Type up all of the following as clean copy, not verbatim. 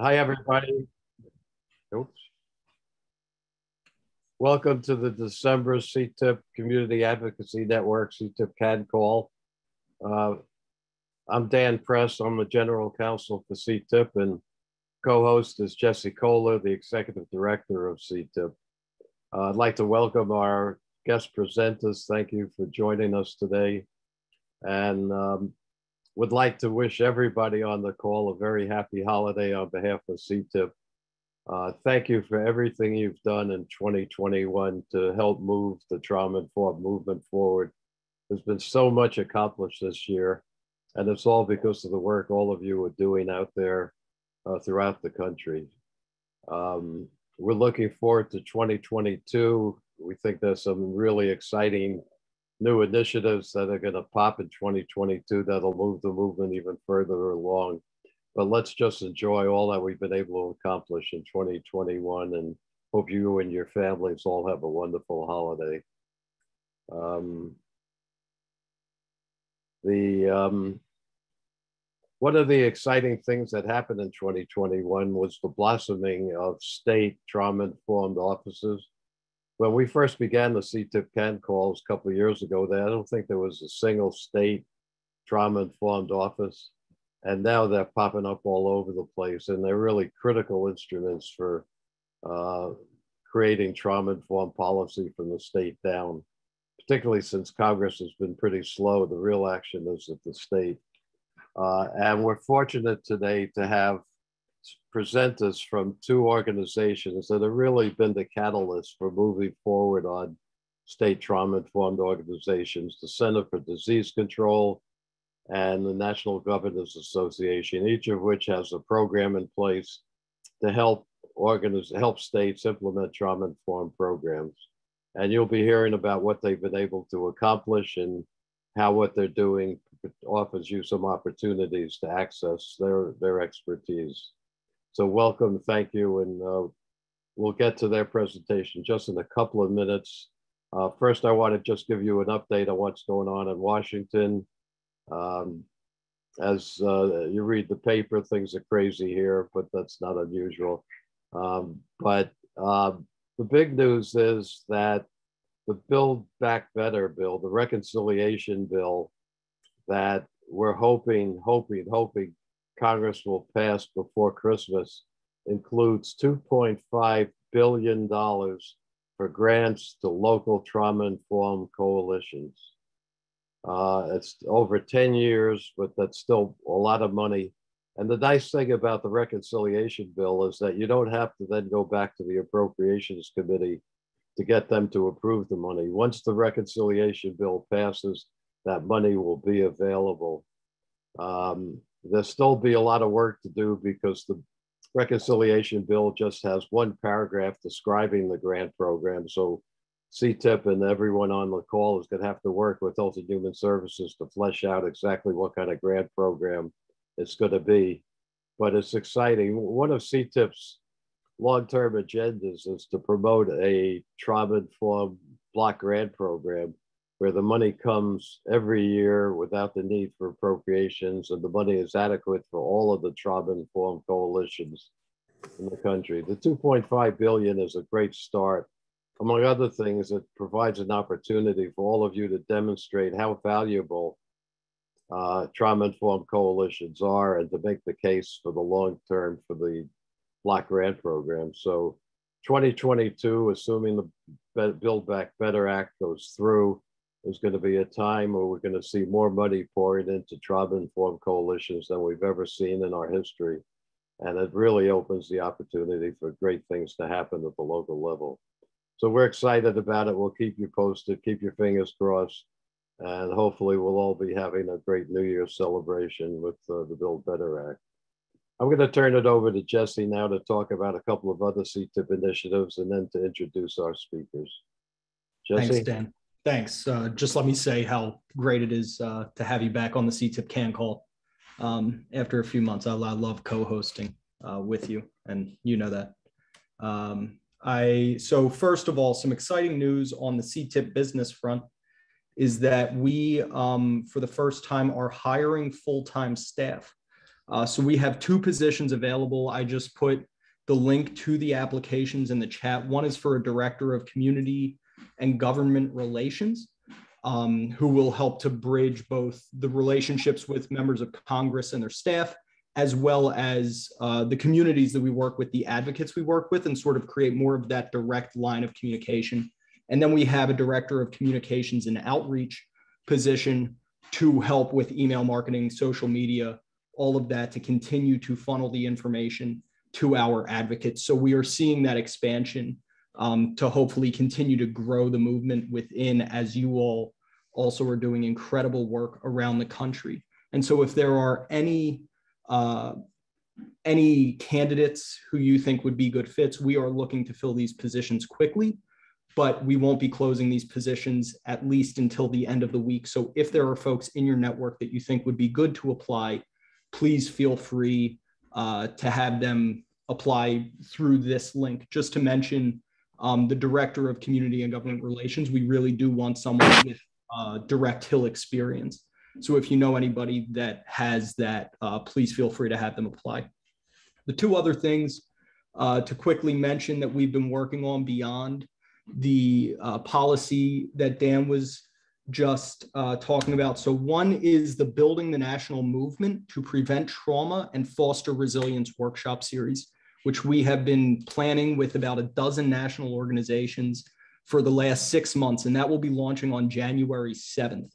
Hi, everybody. Oops. Welcome to the December CTIPP Community Advocacy Network CTIPP CAN call. I'm Dan Press. I'm the General Counsel for CTIPP, and co-host is Jesse Kohler, the Executive Director of CTIPP. I'd like to welcome our guest presenters. Thank you for joining us today, and would like to wish everybody on the call a very happy holiday on behalf of CTIPP. Thank you for everything you've done in 2021 to help move the trauma-informed movement forward. There's been so much accomplished this year, and it's all because of the work all of you are doing out there throughout the country. We're looking forward to 2022. We think there's some really exciting new initiatives that are going to pop in 2022 that'll move the movement even further along. But let's just enjoy all that we've been able to accomplish in 2021, and hope you and your families all have a wonderful holiday. One of the exciting things that happened in 2021 was the blossoming of state trauma-informed offices. When we first began the CTIPP CAN calls a couple of years ago, I don't think there was a single state trauma-informed office. And now they're popping up all over the place, and they're really critical instruments for creating trauma-informed policy from the state down, particularly since Congress has been pretty slow. The real action is at the state. And we're fortunate today to have presenters from two organizations that have really been the catalyst for moving forward on state trauma-informed organizations, the Center for Disease Control and the National Governors Association, each of which has a program in place to help states implement trauma-informed programs. And you'll be hearing about what they've been able to accomplish and how what they're doing offers you some opportunities to access their expertise. So welcome, thank you, and we'll get to their presentation just in a couple of minutes. First, I want to just give you an update on what's going on in Washington. As you read the paper, things are crazy here, but that's not unusual. But the big news is that the Build Back Better bill, the reconciliation bill that we're hoping Congress will pass before Christmas, includes $2.5 billion for grants to local trauma-informed coalitions. It's over 10 years, but that's still a lot of money. And the nice thing about the reconciliation bill is that you don't have to then go back to the Appropriations Committee to get them to approve the money. Once the reconciliation bill passes, that money will be available. There'll still be a lot of work to do because the reconciliation bill just has one paragraph describing the grant program. So CTIPP and everyone on the call is going to have to work with Health and Human Services to flesh out exactly what kind of grant program it's going to be. But it's exciting. One of CTIPP's long-term agendas is to promote a trauma-informed block grant program where the money comes every year without the need for appropriations, and the money is adequate for all of the trauma-informed coalitions in the country. The $2.5 billion is a great start. Among other things, it provides an opportunity for all of you to demonstrate how valuable trauma-informed coalitions are and to make the case for the long term for the block grant program. So 2022, assuming the Build Back Better Act goes through, is going to be a time where we're going to see more money pouring into trauma-informed coalitions than we've ever seen in our history. And it really opens the opportunity for great things to happen at the local level. So we're excited about it. We'll keep you posted, keep your fingers crossed, and hopefully we'll all be having a great New Year's celebration with the Build Better Act. I'm going to turn it over to Jesse now to talk about a couple of other CTIPP initiatives and then to introduce our speakers. Jesse? Thanks, Dan. Thanks. Just let me say how great it is to have you back on the CTIPP CAN call after a few months. I love co-hosting with you, and you know that. So first of all, some exciting news on the CTIPP business front is that we, for the first time, are hiring full-time staff. So we have 2 positions available. I just put the link to the applications in the chat. One is for a director of community and government relations, who will help to bridge both the relationships with members of Congress and their staff, as well as the communities that we work with, the advocates we work with, and sort of create more of that direct line of communication. And then we have a director of communications and outreach position to help with email marketing, social media, all of that, to continue to funnel the information to our advocates. So we are seeing that expansion to hopefully continue to grow the movement within, as you all also are doing incredible work around the country. And so if there are any candidates who you think would be good fits, we are looking to fill these positions quickly, but we won't be closing these positions at least until the end of the week. So if there are folks in your network that you think would be good to apply, please feel free to have them apply through this link. Just to mention, the Director of Community and Government Relations, we really do want someone with direct Hill experience. So if you know anybody that has that, please feel free to have them apply. The 2 other things to quickly mention that we've been working on beyond the policy that Dan was just talking about. So one is the Building the National Movement to Prevent Trauma and Foster Resilience workshop series, which we have been planning with about a dozen national organizations for the last 6 months, and that will be launching on January 7th.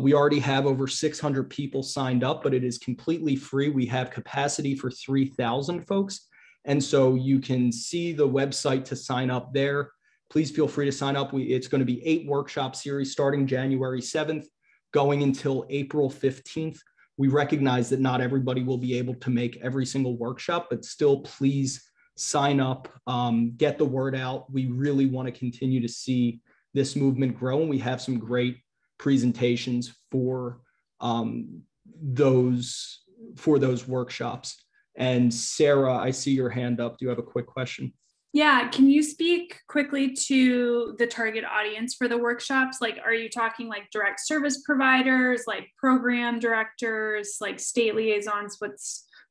We already have over 600 people signed up, but it is completely free. We have capacity for 3,000 folks. And so you can see the website to sign up there. Please feel free to sign up. It's going to be 8 workshop series starting January 7th, going until April 15th. We recognize that not everybody will be able to make every single workshop, but still please sign up, get the word out. We really want to continue to see this movement grow, and we have some great presentations for those workshops. And Sarah, I see your hand up. Do you have a quick question? Yeah, can you speak quickly to the target audience for the workshops? Like, are you talking like direct service providers, like program directors, like state liaisons? What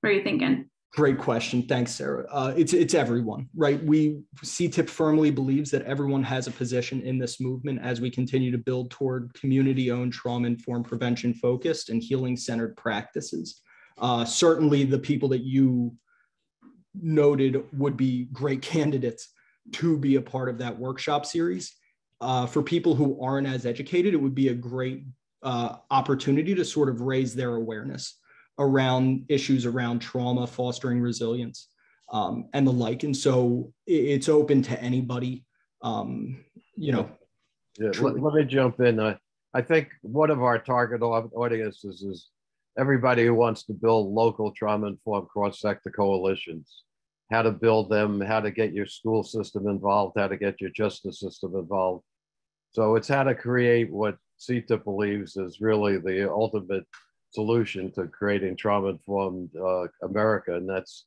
are you thinking? Great question. Thanks, Sarah. It's everyone, right? CTIPP firmly believes that everyone has a position in this movement as we continue to build toward community-owned, trauma-informed, prevention-focused, and healing-centered practices. Certainly the people that you noted would be great candidates to be a part of that workshop series. For people who aren't as educated, it would be a great opportunity to sort of raise their awareness around issues around trauma, fostering resilience, and the like. And so it's open to anybody, Yeah, let me jump in. I think one of our target audiences is everybody who wants to build local trauma-informed cross-sector coalitions, how to build them, how to get your school system involved, how to get your justice system involved. So it's how to create what CTIPP believes is really the ultimate solution to creating trauma-informed America, and that's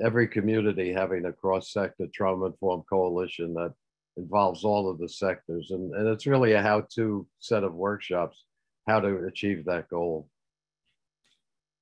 every community having a cross-sector trauma-informed coalition that involves all of the sectors. And it's really a how-to set of workshops, how to achieve that goal.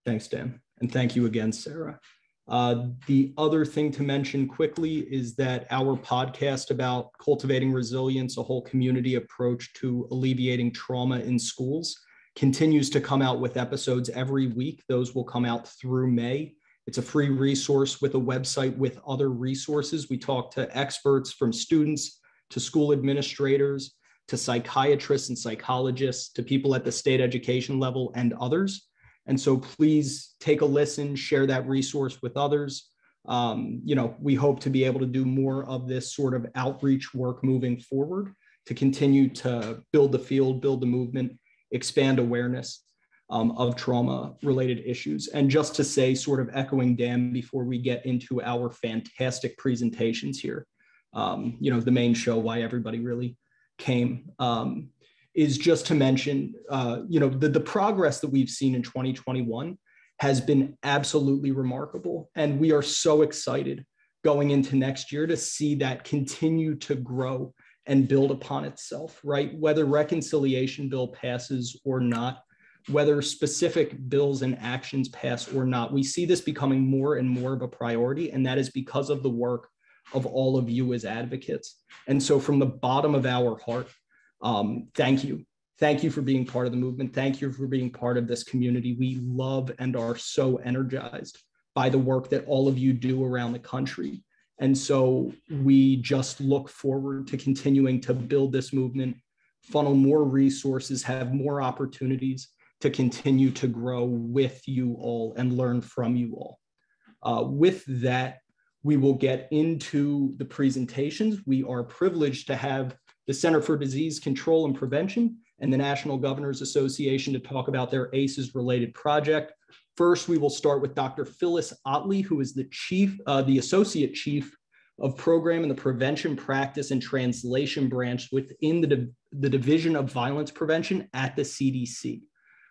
Thanks, Dan. And thank you again, Sarah. The other thing to mention quickly is that our podcast about cultivating resilience, a whole community approach to alleviating trauma in schools, continues to come out with episodes every week. Those will come out through May. It's a free resource with a website with other resources. We talk to experts, from students to school administrators, to psychiatrists and psychologists, to people at the state education level and others. And so please take a listen, share that resource with others. We hope to be able to do more of this sort of outreach work moving forward to continue to build the field, build the movement, expand awareness of trauma-related issues. And just to say, sort of echoing Dan before we get into our fantastic presentations here, the main show, why everybody really came, is just to mention, the progress that we've seen in 2021 has been absolutely remarkable. And we are so excited going into next year to see that continue to grow and build upon itself, right? Whether reconciliation bill passes or not, whether specific bills and actions pass or not. We see this becoming more and more of a priority, and that is because of the work of all of you as advocates. And so from the bottom of our heart, thank you. Thank you for being part of the movement. Thank you for being part of this community. We love and are so energized by the work that all of you do around the country. And so we just look forward to continuing to build this movement, funnel more resources, have more opportunities to continue to grow with you all and learn from you all. With that, we will get into the presentations. We are privileged to have the Center for Disease Control and Prevention and the National Governors Association to talk about their ACEs related project. First, we will start with Dr. Phyllis Ottley, who is the Associate Chief of Program in the Prevention, Practice, and Translation branch within the Division of Violence Prevention at the CDC.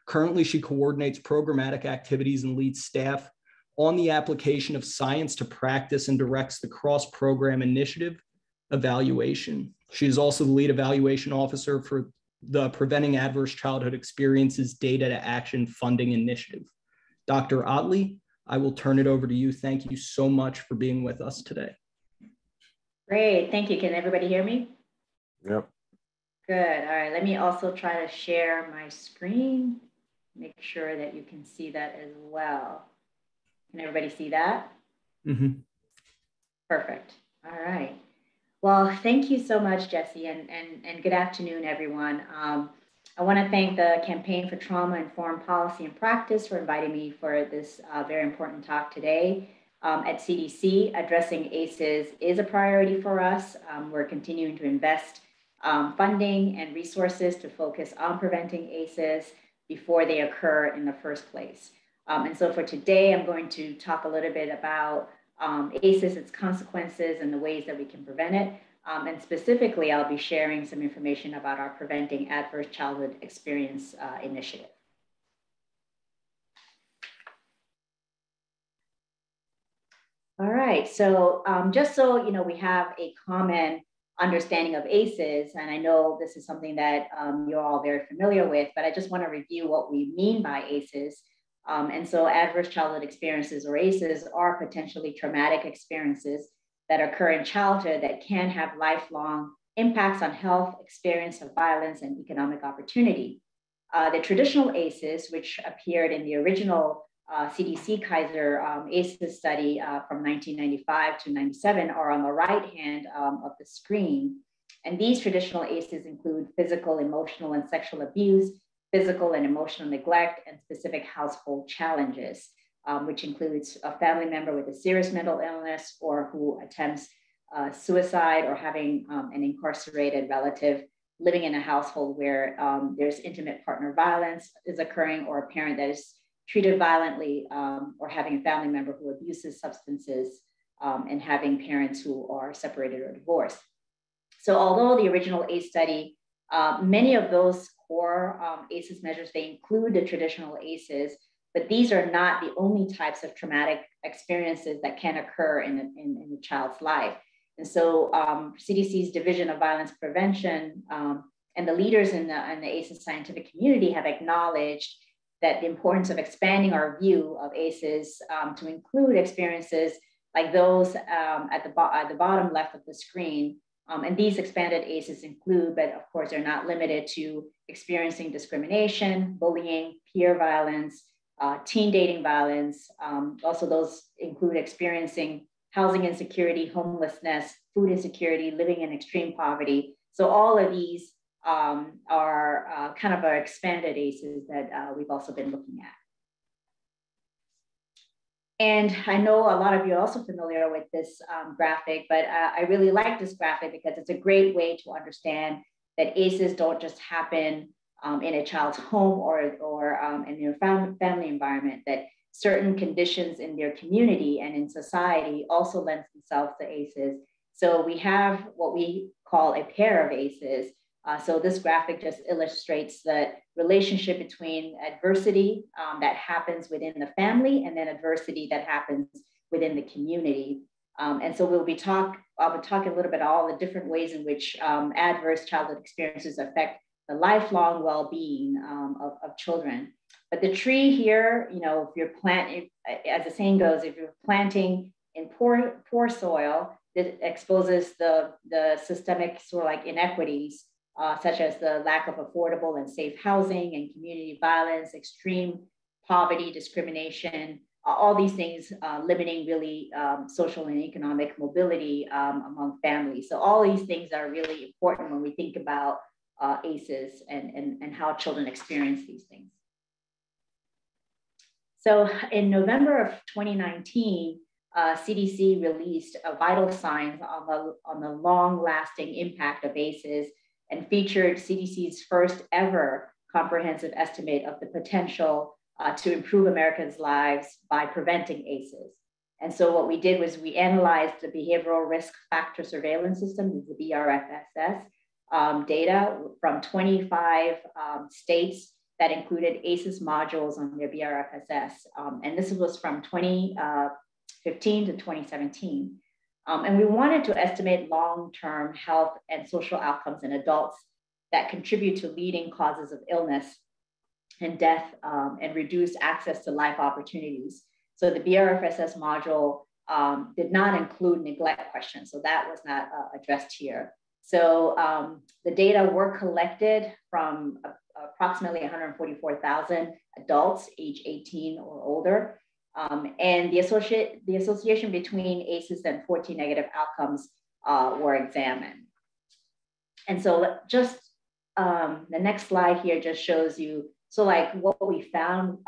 Currently, she coordinates programmatic activities and leads staff on the application of science to practice and directs the cross-program initiative evaluation. She is also the lead evaluation officer for the Preventing Adverse Childhood Experiences Data to Action Funding Initiative. Dr. Ottley, I will turn it over to you. Thank you so much for being with us today. Great, thank you. Can everybody hear me? Yep. Good, all right, let me also try to share my screen. Make sure that you can see that as well. Can everybody see that? Mm-hmm. Perfect, all right. Well, thank you so much, Jesse, and good afternoon, everyone. I want to thank the Campaign for Trauma-Informed Policy and Practice for inviting me for this very important talk today. At CDC, addressing ACEs is a priority for us. We're continuing to invest funding and resources to focus on preventing ACEs before they occur in the first place. And so for today, I'm going to talk a little bit about ACEs, its consequences, and the ways that we can prevent it. And specifically, I'll be sharing some information about our Preventing Adverse Childhood Experience initiative. All right, so just so you know, we have a common understanding of ACEs, and I know this is something that you're all very familiar with, but I just want to review what we mean by ACEs. And so adverse childhood experiences, or ACEs, are potentially traumatic experiences that occur in childhood that can have lifelong impacts on health, experience of violence, and economic opportunity. The traditional ACEs, which appeared in the original CDC Kaiser ACEs study from 1995 to 97, are on the right hand of the screen. And these traditional ACEs include physical, emotional, and sexual abuse, physical and emotional neglect, and specific household challenges, which includes a family member with a serious mental illness or who attempts suicide, or having an incarcerated relative living in a household where there's intimate partner violence is occurring, or a parent that is treated violently, or having a family member who abuses substances, and having parents who are separated or divorced. So although the original ACE study, many of those core ACEs measures, they include the traditional ACEs, but these are not the only types of traumatic experiences that can occur in a child's life. And so CDC's Division of Violence Prevention and the leaders in the ACEs scientific community have acknowledged that the importance of expanding our view of ACEs to include experiences like those at the bottom left of the screen. And these expanded ACEs include, but of course they're not limited to, experiencing discrimination, bullying, peer violence, teen dating violence. Also those include experiencing housing insecurity, homelessness, food insecurity, living in extreme poverty. So all of these are kind of our expanded ACEs that we've also been looking at. And I know a lot of you are also familiar with this graphic, but I really like this graphic because it's a great way to understand that ACEs don't just happen in a child's home or in your family environment, that certain conditions in their community and in society also lend themselves to ACEs. So we have what we call a pair of ACEs. So this graphic just illustrates the relationship between adversity that happens within the family and then adversity that happens within the community. And so I'll be talking a little bit about all the different ways in which adverse childhood experiences affect the lifelong well-being of children. But the tree here, you know, if you're planting, as the saying goes, if you're planting in poor soil, that exposes the systemic sort of like inequities, such as the lack of affordable and safe housing and community violence, extreme poverty, discrimination, all these things limiting really social and economic mobility among families. So all these things are really important when we think about ACEs and how children experience these things. So in November of 2019, CDC released vital signs on the long-lasting impact of ACEs and featured CDC's first ever comprehensive estimate of the potential to improve Americans' lives by preventing ACEs. And so what we did was we analyzed the behavioral risk factor surveillance system, the BRFSS, data from 25 states that included ACEs modules on their BRFSS. And this was from 2015 to 2017. And we wanted to estimate long-term health and social outcomes in adults that contribute to leading causes of illness and death and reduce access to life opportunities. So the BRFSS module did not include neglect questions. So that was not addressed here. So the data were collected from approximately 144,000 adults age 18 or older. And the association between ACEs and 14 negative outcomes were examined. And so just the next slide here just shows you, so like what we found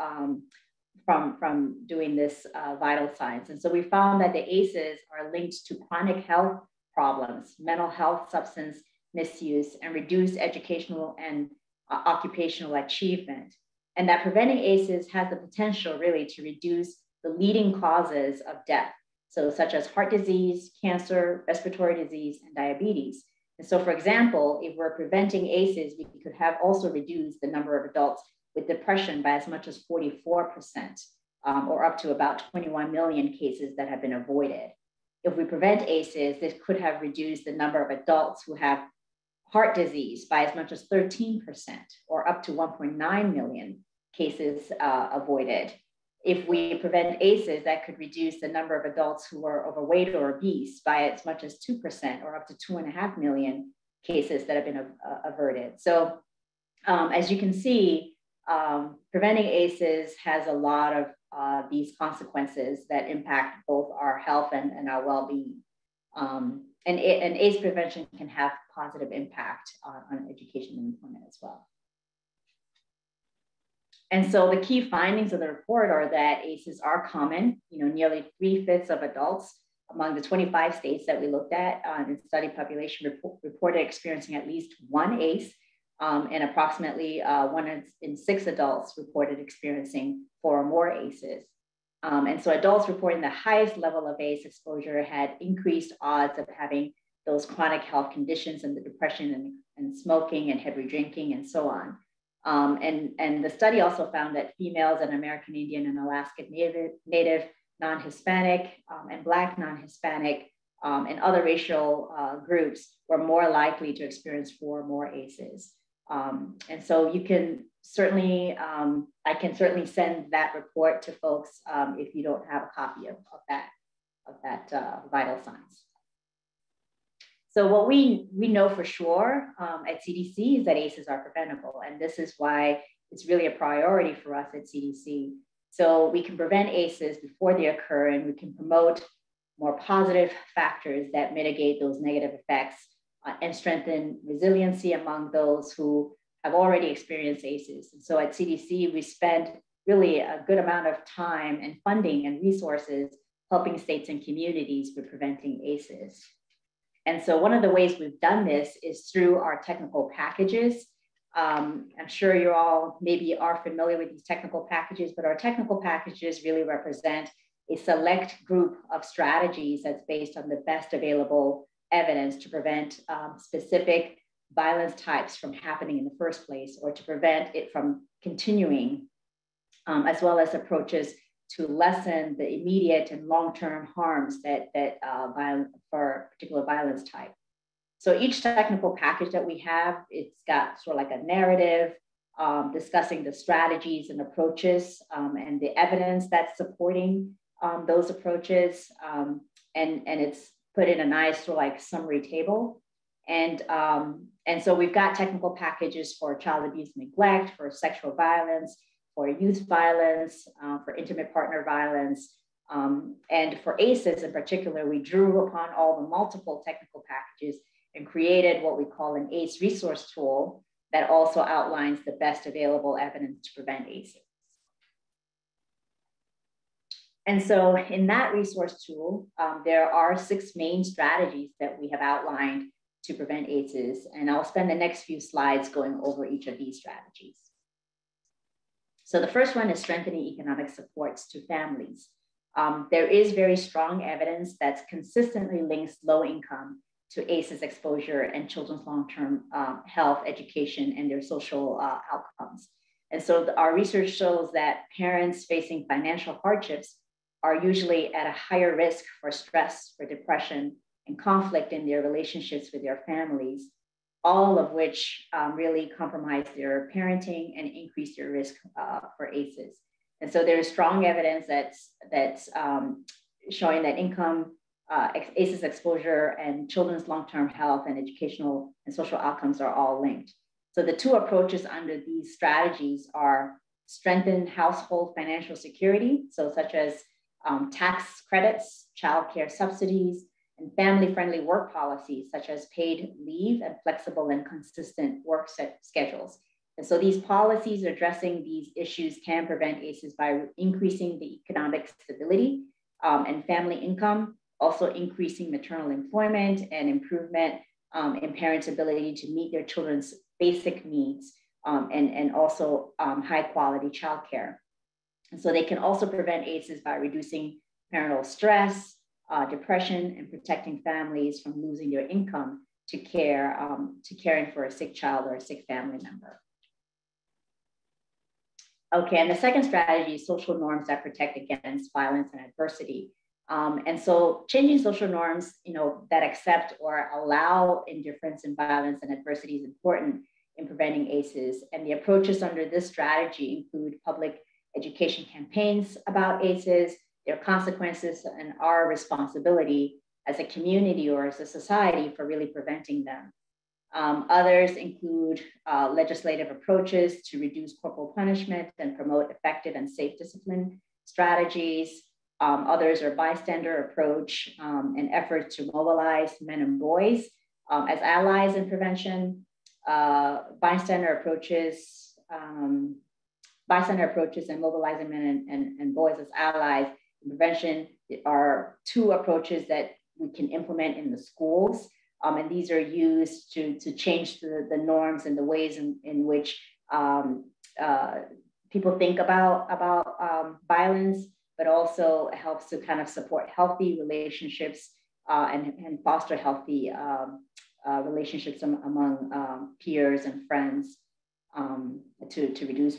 from doing this vital signs. And so we found that the ACEs are linked to chronic health problems, mental health, substance misuse, and reduced educational and occupational achievement. And that preventing ACEs has the potential really to reduce the leading causes of death, so such as heart disease, cancer, respiratory disease, and diabetes. And so, for example, if we're preventing ACEs, we could have also reduced the number of adults with depression by as much as 44%, or up to about 21 million cases that have been avoided. If we prevent ACEs, this could have reduced the number of adults who have heart disease by as much as 13%, or up to 1.9 million cases avoided. If we prevent ACEs, that could reduce the number of adults who are overweight or obese by as much as 2%, or up to 2.5 million cases that have been averted. So as you can see, preventing ACEs has a lot of these consequences that impact both our health and our well-being. And ACE prevention can have positive impact on education and employment as well. And so the key findings of the report are that ACEs are common. You know, nearly 3/5 of adults among the 25 states that we looked at in the study population reported experiencing at least one ACE, and approximately 1 in 6 adults reported experiencing 4 or more ACEs. And so adults reporting the highest level of ACE exposure had increased odds of having those chronic health conditions and the depression and smoking and heavy drinking and so on. And the study also found that females and American Indian and Alaska Native non-Hispanic and Black non-Hispanic and other racial groups were more likely to experience 4 or more ACEs. And so you can certainly, I can certainly send that report to folks if you don't have a copy of that vital signs. So what we know for sure at CDC is that ACEs are preventable. And this is why it's really a priority for us at CDC. So we can prevent ACEs before they occur, and we can promote more positive factors that mitigate those negative effects and strengthen resiliency among those who have already experienced ACEs. And so at CDC, we spend really a good amount of time and funding and resources helping states and communities with preventing ACEs. And so one of the ways we've done this is through our technical packages. I'm sure you all maybe are familiar with these technical packages, but our technical packages really represent a select group of strategies that's based on the best available evidence to prevent specific violence types from happening in the first place, or to prevent it from continuing, as well as approaches to lessen the immediate and long-term harms that for a particular violence type. So each technical package that we have, it's got sort of like a narrative, discussing the strategies and approaches and the evidence that's supporting those approaches. And it's put in a nice sort of like summary table. And so we've got technical packages for child abuse and neglect, for sexual violence, for youth violence, for intimate partner violence. And for ACEs in particular, we drew upon all the multiple technical packages and created what we call an ACE resource tool that also outlines the best available evidence to prevent ACEs. And so in that resource tool, there are 6 main strategies that we have outlined to prevent ACEs. And I'll spend the next few slides going over each of these strategies. So the first one is strengthening economic supports to families. There is very strong evidence that's consistently links low income to ACEs exposure and children's long-term health, education, and their social outcomes. And so our research shows that parents facing financial hardships are usually at a higher risk for stress, for depression, and conflict in their relationships with their families, all of which really compromise their parenting and increase their risk for ACEs. And so there's strong evidence that's showing that income, ACEs exposure, and children's long-term health and educational and social outcomes are all linked. So the 2 approaches under these strategies are strengthen household financial security, so such as tax credits, childcare subsidies, and family-friendly work policies, such as paid leave and flexible and consistent work schedules. And so these policies addressing these issues can prevent ACEs by increasing the economic stability and family income, also increasing maternal employment and improvement in parents' ability to meet their children's basic needs, and also high quality childcare. And so they can also prevent ACEs by reducing parental stress, depression, and protecting families from losing their income to caring for a sick child or a sick family member. Okay, and the second strategy is social norms that protect against violence and adversity. And so changing social norms, that accept or allow indifference and violence and adversity is important in preventing ACEs. And the approaches under this strategy include public education campaigns about ACEs, their consequences, and our responsibility as a community or as a society for really preventing them. Others include legislative approaches to reduce corporal punishment and promote effective and safe discipline strategies. Others are bystander approach and efforts to mobilize men and boys as allies in prevention. Bystander approaches and mobilizing men and boys as allies in prevention are 2 approaches that we can implement in the schools. And these are used to change the norms and the ways in which people think about violence, but also helps to kind of support healthy relationships and foster healthy relationships among peers and friends to reduce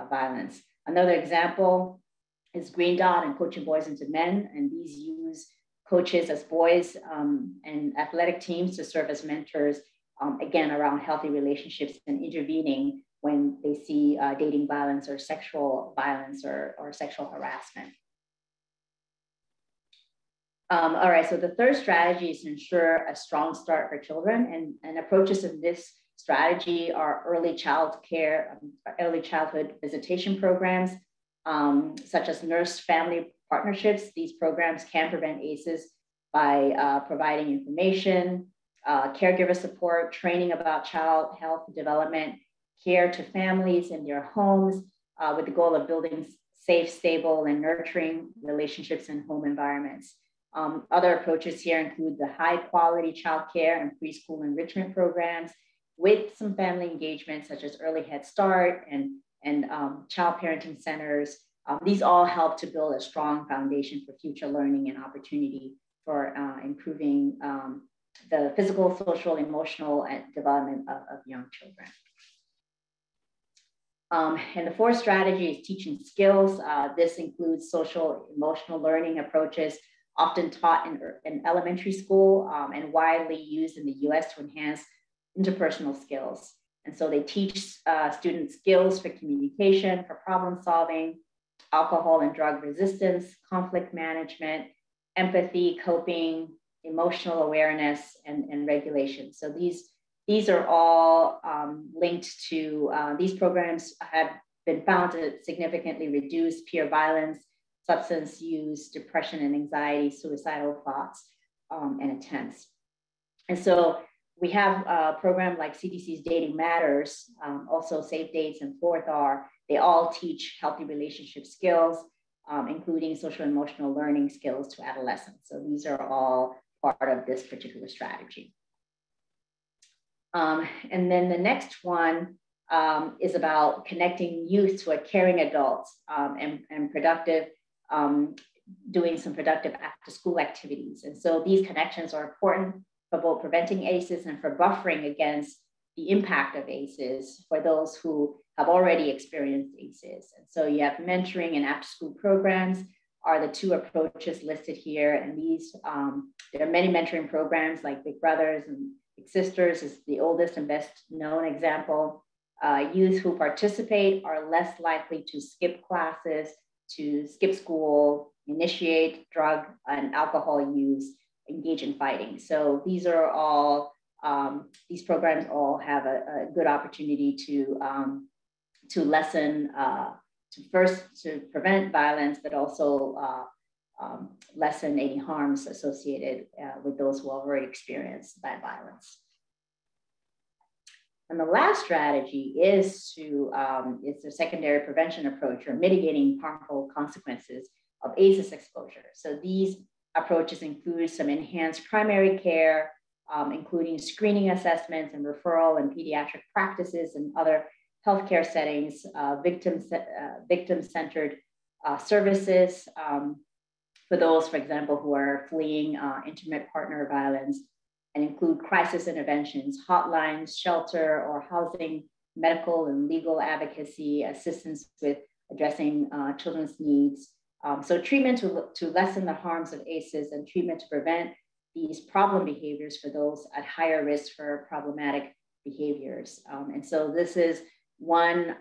violence. Another example is Green Dot and Coaching Boys into Men, and these use coaches as boys and athletic teams to serve as mentors, again, around healthy relationships and intervening when they see dating violence or sexual violence or sexual harassment. All right, so the third strategy is to ensure a strong start for children, and approaches of this strategy are early childhood visitation programs, such as nurse-family partnerships. These programs can prevent ACEs by providing information, caregiver support, training about child health development, care to families in their homes, with the goal of building safe, stable, and nurturing relationships in home environments. Other approaches here include the high quality childcare and preschool enrichment programs with some family engagement, such as early Head Start and child parenting centers. These all help to build a strong foundation for future learning and opportunity for improving the physical, social, emotional, and development of young children. And the fourth strategy is teaching skills. This includes social emotional learning approaches often taught in elementary school and widely used in the US to enhance interpersonal skills. And so they teach students skills for communication, for problem solving, alcohol and drug resistance, conflict management, empathy, coping, emotional awareness, and regulation. So these are all linked to, these programs have been found to significantly reduce peer violence, substance use, depression and anxiety, suicidal thoughts, and attempts. And so we have a program like CDC's Dating Matters, also Safe Dates and 4th-R. They all teach healthy relationship skills, including social and emotional learning skills to adolescents. So these are all part of this particular strategy. And then the next one is about connecting youth to a caring adult and productive, doing some productive after school activities. And so these connections are important for both preventing ACEs and for buffering against the impact of ACEs for those who have already experienced ACEs. And so you have mentoring and after school programs are the two approaches listed here. And these, there are many mentoring programs like Big Brothers and Big Sisters is the oldest and best known example. Youth who participate are less likely to skip classes, to skip school, initiate drug and alcohol use, engage in fighting. So these are all, these programs all have a good opportunity to lessen, to prevent violence, but also lessen any harms associated with those who already experienced that violence. And the last strategy is the secondary prevention approach, or mitigating harmful consequences of ACEs exposure. So these approaches include some enhanced primary care, including screening assessments and referral and pediatric practices and other healthcare settings, victim-centered services for those, for example, who are fleeing intimate partner violence, and include crisis interventions, hotlines, shelter or housing, medical and legal advocacy, assistance with addressing children's needs. So treatment to lessen the harms of ACEs and treatment to prevent these problem behaviors for those at higher risk for problematic behaviors. And so this is one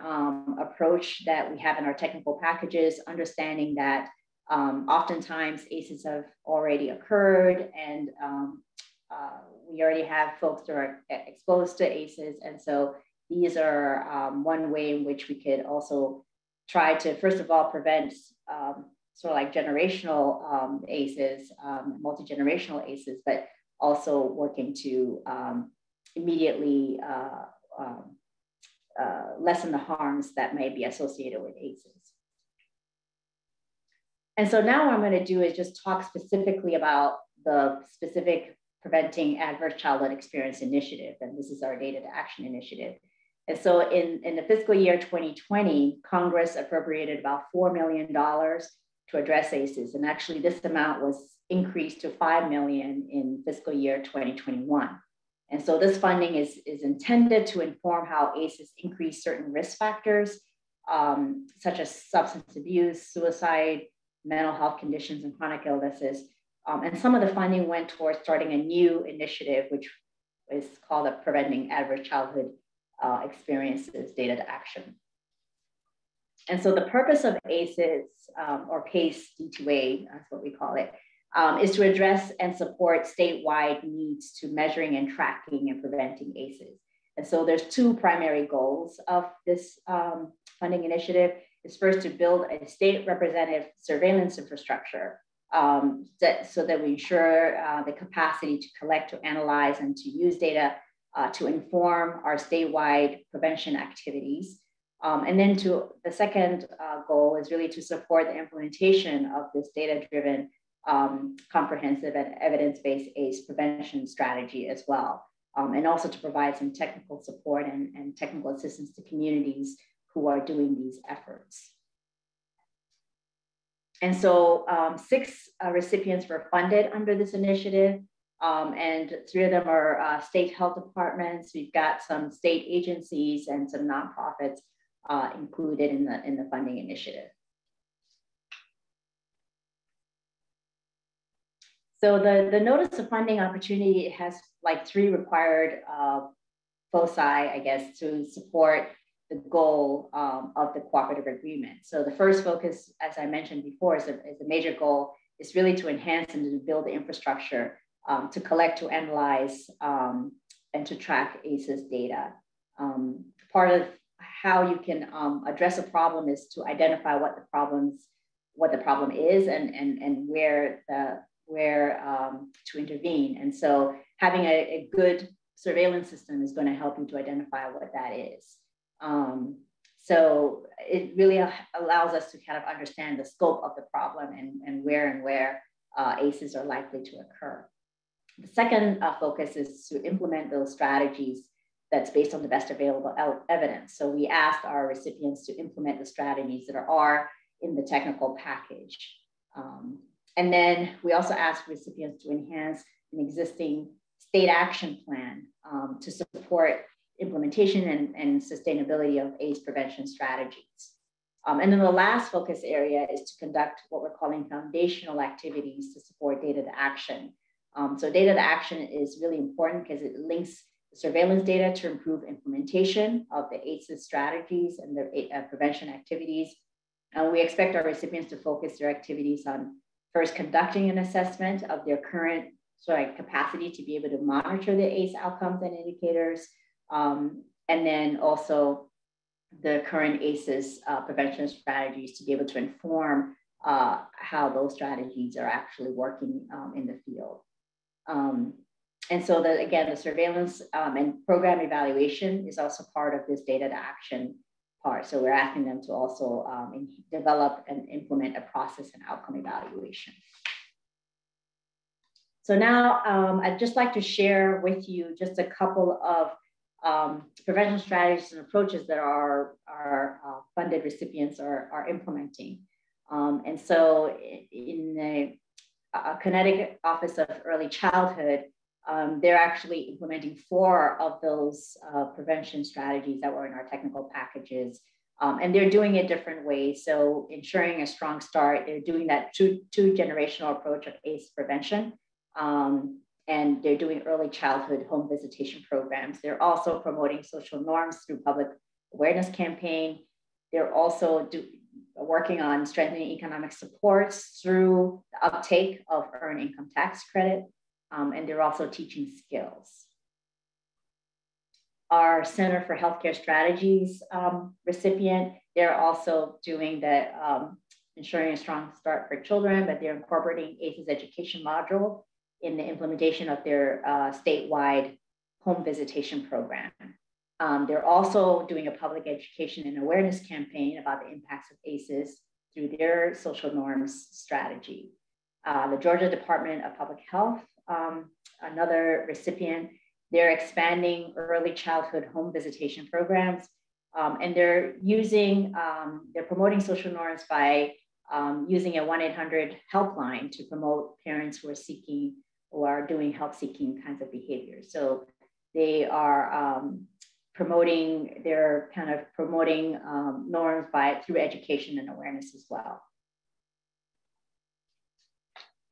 approach that we have in our technical packages, understanding that oftentimes ACEs have already occurred and we already have folks that are exposed to ACEs. And so these are one way in which we could also try to, first of all, prevent sort of like generational ACEs, multi-generational ACEs, but also working to immediately lessen the harms that may be associated with ACEs. And so now what I'm going to do is just talk specifically about the specific Preventing Adverse Childhood Experience Initiative, and this is our Data to Action Initiative. And so in the fiscal year 2020, Congress appropriated about $4 million to address ACEs. And actually this amount was increased to $5 million in fiscal year 2021. And so this funding is intended to inform how ACEs increase certain risk factors, such as substance abuse, suicide, mental health conditions, and chronic illnesses. And some of the funding went towards starting a new initiative, which is called the Preventing Adverse Childhood Experiences Data to Action. And so the purpose of ACEs, or PACE D2A, that's what we call it, is to address and support statewide needs to measuring and tracking and preventing ACEs. And so there's two primary goals of this funding initiative. Is first to build a state representative surveillance infrastructure so that we ensure the capacity to collect, to analyze, and to use data to inform our statewide prevention activities. And then the second goal is really to support the implementation of this data-driven, comprehensive and evidence-based ACE prevention strategy as well. And also to provide some technical support and technical assistance to communities who are doing these efforts. And so 6 recipients were funded under this initiative, and 3 of them are state health departments. We've got some state agencies and some nonprofits included in the funding initiative. So the notice of funding opportunity has like 3 required foci, I guess, to support the goal of the cooperative agreement. So the first focus, as I mentioned before, is a major goal, is really to enhance and to build the infrastructure to collect, to analyze, and to track ACEs data. Part of how you can address a problem is to identify what the problem is and where to intervene. And so having a good surveillance system is going to help you to identify what that is. So it really allows us to kind of understand the scope of the problem and where ACEs are likely to occur. The second focus is to implement those strategies that's based on the best available evidence. So we asked our recipients to implement the strategies that are in the technical package. And then we also asked recipients to enhance an existing state action plan to support implementation and sustainability of AIDS prevention strategies. And then the last focus area is to conduct what we're calling foundational activities to support data to action. So data to action is really important because it links the surveillance data to improve implementation of the ACEs strategies and the prevention activities. And we expect our recipients to focus their activities on first conducting an assessment of their current capacity to be able to monitor the ACE outcomes and indicators, and then also the current ACEs prevention strategies to be able to inform how those strategies are actually working in the field. And so again, the surveillance and program evaluation is also part of this data to action part. So we're asking them to also develop and implement a process and outcome evaluation. So now I'd just like to share with you just a couple of prevention strategies and approaches that our funded recipients are implementing. And so in the Connecticut Office of Early Childhood, they're actually implementing 4 of those prevention strategies that were in our technical packages. And they're doing it different ways. So ensuring a strong start, they're doing that two-generational approach of ACE prevention. And they're doing early childhood home visitation programs. They're also promoting social norms through public awareness campaign. They're also working on strengthening economic supports through the uptake of earned income tax credit. And they're also teaching skills. Our Center for Healthcare Strategies recipient, they're also doing the ensuring a strong start for children, but they're incorporating ACEs education module in the implementation of their statewide home visitation program. They're also doing a public education and awareness campaign about the impacts of ACEs through their social norms strategy. The Georgia Department of Public Health, another recipient, they're expanding early childhood home visitation programs, and they're promoting social norms by using a 1-800 helpline to promote parents who are doing help-seeking kinds of behaviors. So they are promoting norms through education and awareness as well.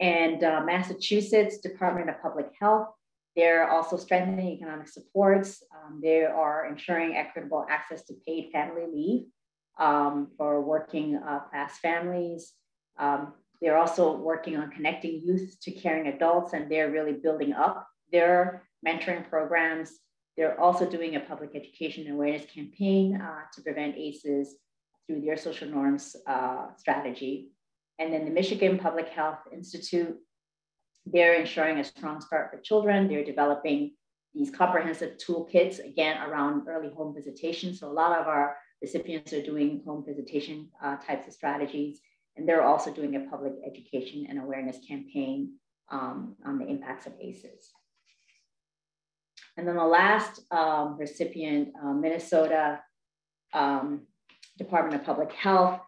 And Massachusetts Department of Public Health, they're also strengthening economic supports. They are ensuring equitable access to paid family leave for working class families. They're also working on connecting youth to caring adults, and they're really building up their mentoring programs. They're also doing a public education and awareness campaign to prevent ACEs through their social norms strategy. And then the Michigan Public Health Institute, they're ensuring a strong start for children. They're developing these comprehensive toolkits, again, around early home visitation. So a lot of our recipients are doing home visitation types of strategies, and they're also doing a public education and awareness campaign on the impacts of ACEs. And then the last recipient, Minnesota Department of Public Health,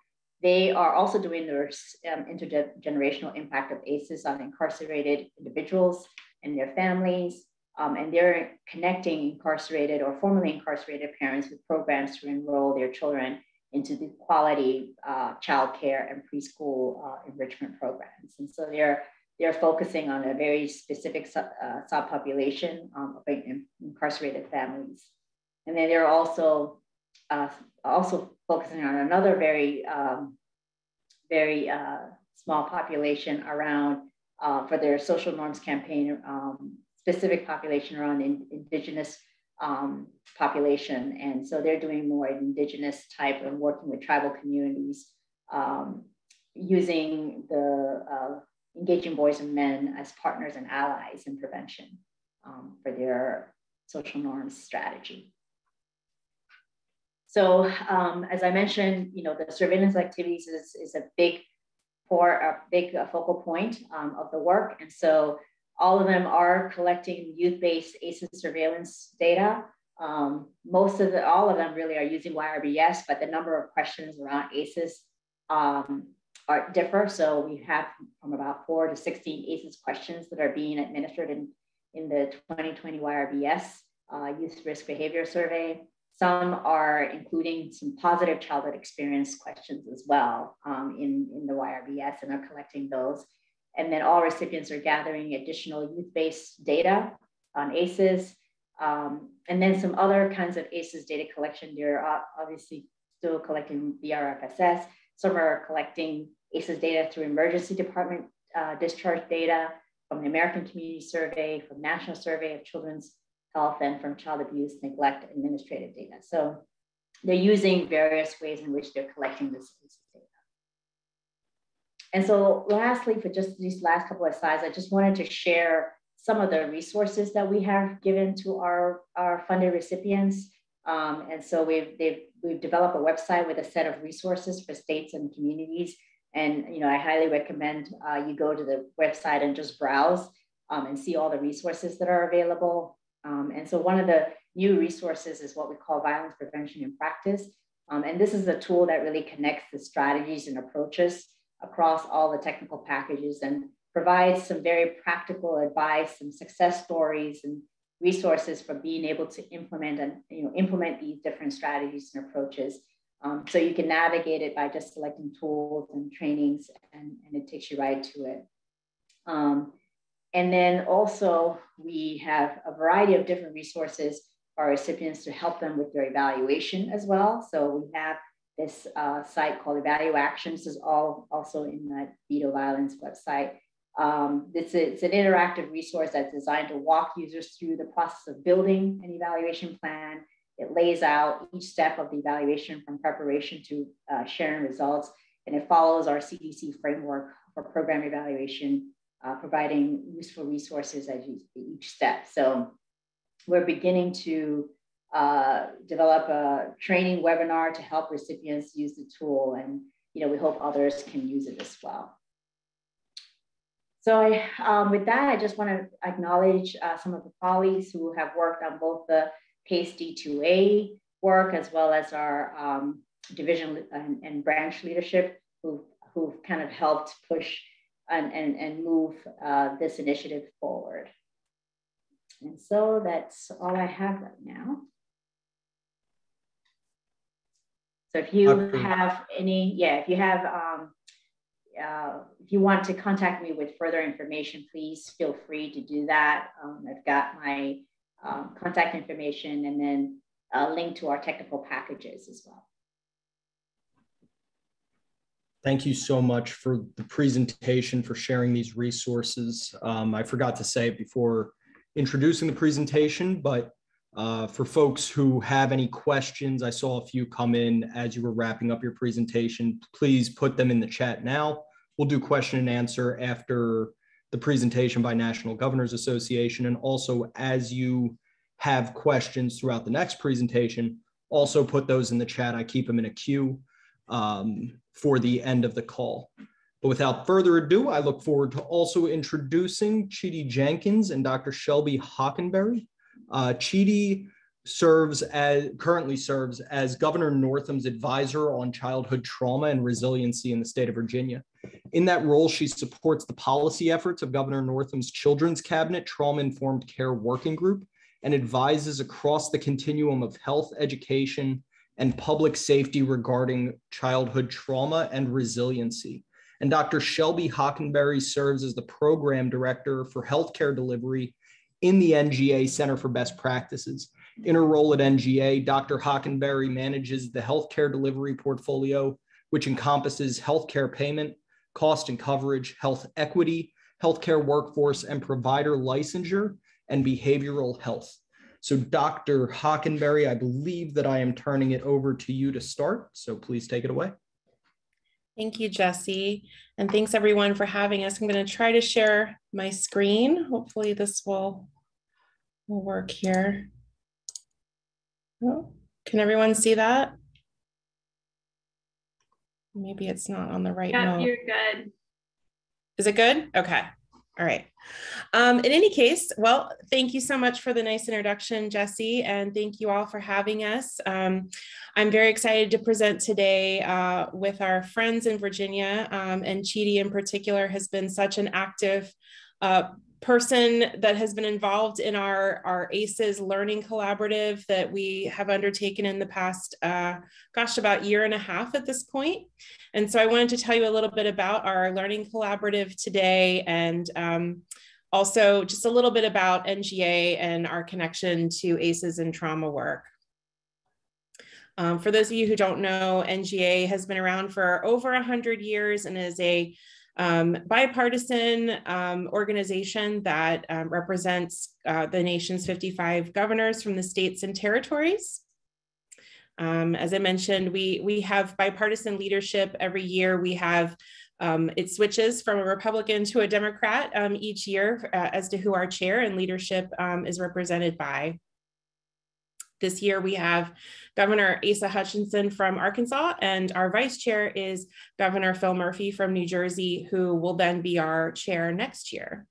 they are also doing their intergenerational impact of ACEs on incarcerated individuals and their families. And they're connecting incarcerated or formerly incarcerated parents with programs to enroll their children into the quality childcare and preschool enrichment programs. And so they're they're focusing on a very specific subpopulation of incarcerated families. And then they're also focusing on another very small population around for their social norms campaign, specific population around indigenous population. And so they're doing more indigenous type and working with tribal communities, using the engaging boys and men as partners and allies in prevention for their social norms strategy. So as I mentioned, the surveillance activities is a big focal point of the work. And so all of them are collecting youth-based ACEs surveillance data. All of them really are using YRBS, but the number of questions around ACEs differ. So we have from about 4 to 16 ACEs questions that are being administered in the 2020 YRBS Youth Risk Behavior Survey. Some are including some positive childhood experience questions as well in the YRBS, and are collecting those. And then all recipients are gathering additional youth-based data on ACEs. And then some other kinds of ACEs data collection. They're obviously still collecting BRFSS. Some are collecting ACEs data through emergency department discharge data from the American Community Survey, from National Survey of Children's Health, and from Child Abuse Neglect Administrative data. So they're using various ways in which they're collecting this ACEs data. And so lastly, for just these last couple of slides, I just wanted to share some of the resources that we have given to our funded recipients. And so we've developed a website with a set of resources for states and communities. And I highly recommend you go to the website and just browse and see all the resources that are available. And so one of the new resources is what we call Violence Prevention in Practice. And this is a tool that really connects the strategies and approaches across all the technical packages and provides some very practical advice and success stories and resources for being able to implement these different strategies and approaches. So you can navigate it by just selecting tools and trainings, and it takes you right to it. And then also we have a variety of different resources for our recipients to help them with their evaluation as well. So we have this site called EvaluActions. This is all also in that Veto Violence website. It's an interactive resource that's designed to walk users through the process of building an evaluation plan. It lays out each step of the evaluation from preparation to sharing results, and it follows our CDC framework for program evaluation, providing useful resources at each step. So we're beginning to develop a training webinar to help recipients use the tool, and we hope others can use it as well. So with that, I just want to acknowledge some of the colleagues who have worked on both the PACE D2A work as well as our division and branch leadership who've kind of helped push and move this initiative forward. And so that's all I have right now. So if you have any, if you want to contact me with further information, please feel free to do that. I've got my contact information and then a link to our technical packages as well. Thank you so much for the presentation, for sharing these resources. I forgot to say it before introducing the presentation, but for folks who have any questions, I saw a few come in as you were wrapping up your presentation. Please put them in the chat now. We'll do question and answer after the presentation by National Governors Association. And also, as you have questions throughout the next presentation, also put those in the chat. I keep them in a queue for the end of the call. But without further ado, I look forward to also introducing Chidi Jenkins and Dr. Shelby Hockenberry. Chidi currently serves as Governor Northam's advisor on childhood trauma and resiliency in the state of Virginia. In that role, she supports the policy efforts of Governor Northam's Children's Cabinet Trauma-Informed Care Working Group and advises across the continuum of health, education, and public safety regarding childhood trauma and resiliency. And Dr. Shelby Hockenberry serves as the program director for healthcare delivery in the NGA Center for Best Practices. In her role at NGA, Dr. Hockenberry manages the healthcare delivery portfolio, which encompasses healthcare payment, cost and coverage, health equity, healthcare workforce and provider licensure, and behavioral health. So Dr. Hockenberry, I believe that I am turning it over to you to start. So please take it away. Thank you, Jesse. And thanks everyone for having us. I'm going to try to share my screen. Hopefully this will work here. Oh, can everyone see that? Maybe it's not on the right mode. You're good. Is it good? Okay. All right. In any case, well, thank you so much for the nice introduction, Jesse, and thank you all for having us. I'm very excited to present today with our friends in Virginia, and Chidi in particular has been such an active person that has been involved in our ACEs learning collaborative that we have undertaken in the past, about 1.5 years at this point. And so I wanted to tell you a little bit about our learning collaborative today, and also just a little bit about NGA and our connection to ACEs and trauma work. For those of you who don't know, NGA has been around for over 100 years and is a bipartisan organization that represents the nation's 55 governors from the states and territories. As I mentioned, we have bipartisan leadership every year. We have, it switches from a Republican to a Democrat each year as to who our chair and leadership is represented by. This year we have Governor Asa Hutchinson from Arkansas, and our vice chair is Governor Phil Murphy from New Jersey, who will then be our chair next year.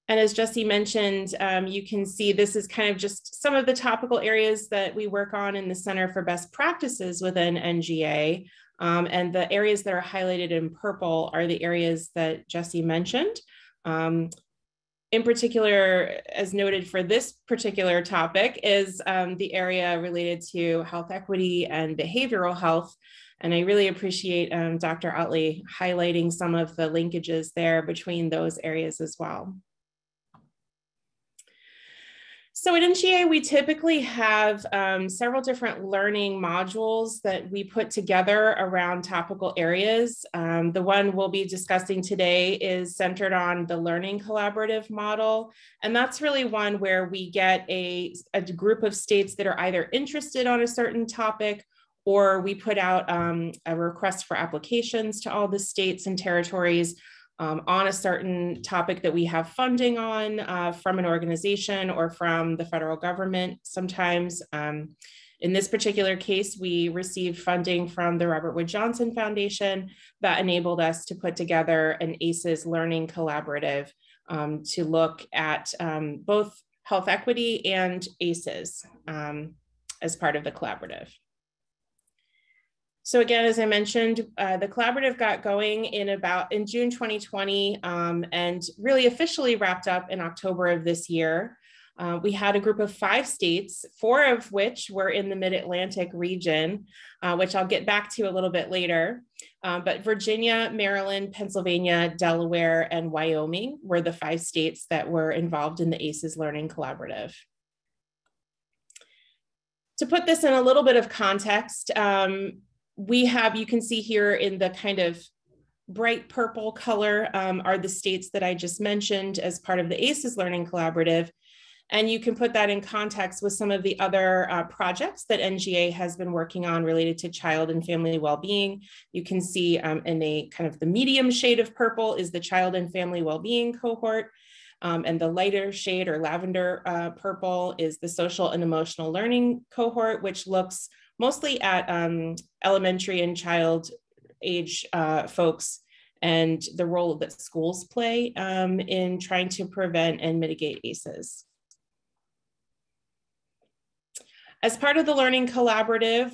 And as Jesse mentioned, you can see this is kind of just some of the topical areas that we work on in the Center for Best Practices within NGA. And the areas that are highlighted in purple are the areas that Jesse mentioned. In particular, as noted for this particular topic, is the area related to health equity and behavioral health. And I really appreciate Dr. Ottley highlighting some of the linkages there between those areas as well. So at NGA, we typically have several different learning modules that we put together around topical areas. The one we'll be discussing today is centered on the learning collaborative model. And that's really one where we get a group of states that are either interested on a certain topic, or we put out a request for applications to all the states and territories on a certain topic that we have funding on from an organization or from the federal government sometimes. In this particular case, we received funding from the Robert Wood Johnson Foundation that enabled us to put together an ACEs learning collaborative to look at both health equity and ACEs as part of the collaborative. So again, as I mentioned, the collaborative got going in June 2020 and really officially wrapped up in October of this year. We had a group of 5 states, 4 of which were in the Mid-Atlantic region, which I'll get back to a little bit later. But Virginia, Maryland, Pennsylvania, Delaware, and Wyoming were the 5 states that were involved in the ACEs Learning Collaborative. To put this in a little bit of context, you can see here in the kind of bright purple color are the states that I just mentioned as part of the ACEs Learning Collaborative. And you can put that in context with some of the other projects that NGA has been working on related to child and family well-being. You can see in a kind of the medium shade of purple is the child and family well-being cohort. And the lighter shade or lavender purple is the social and emotional learning cohort, which looks mostly at elementary and child age folks and the role that schools play in trying to prevent and mitigate ACEs. As part of the Learning Collaborative,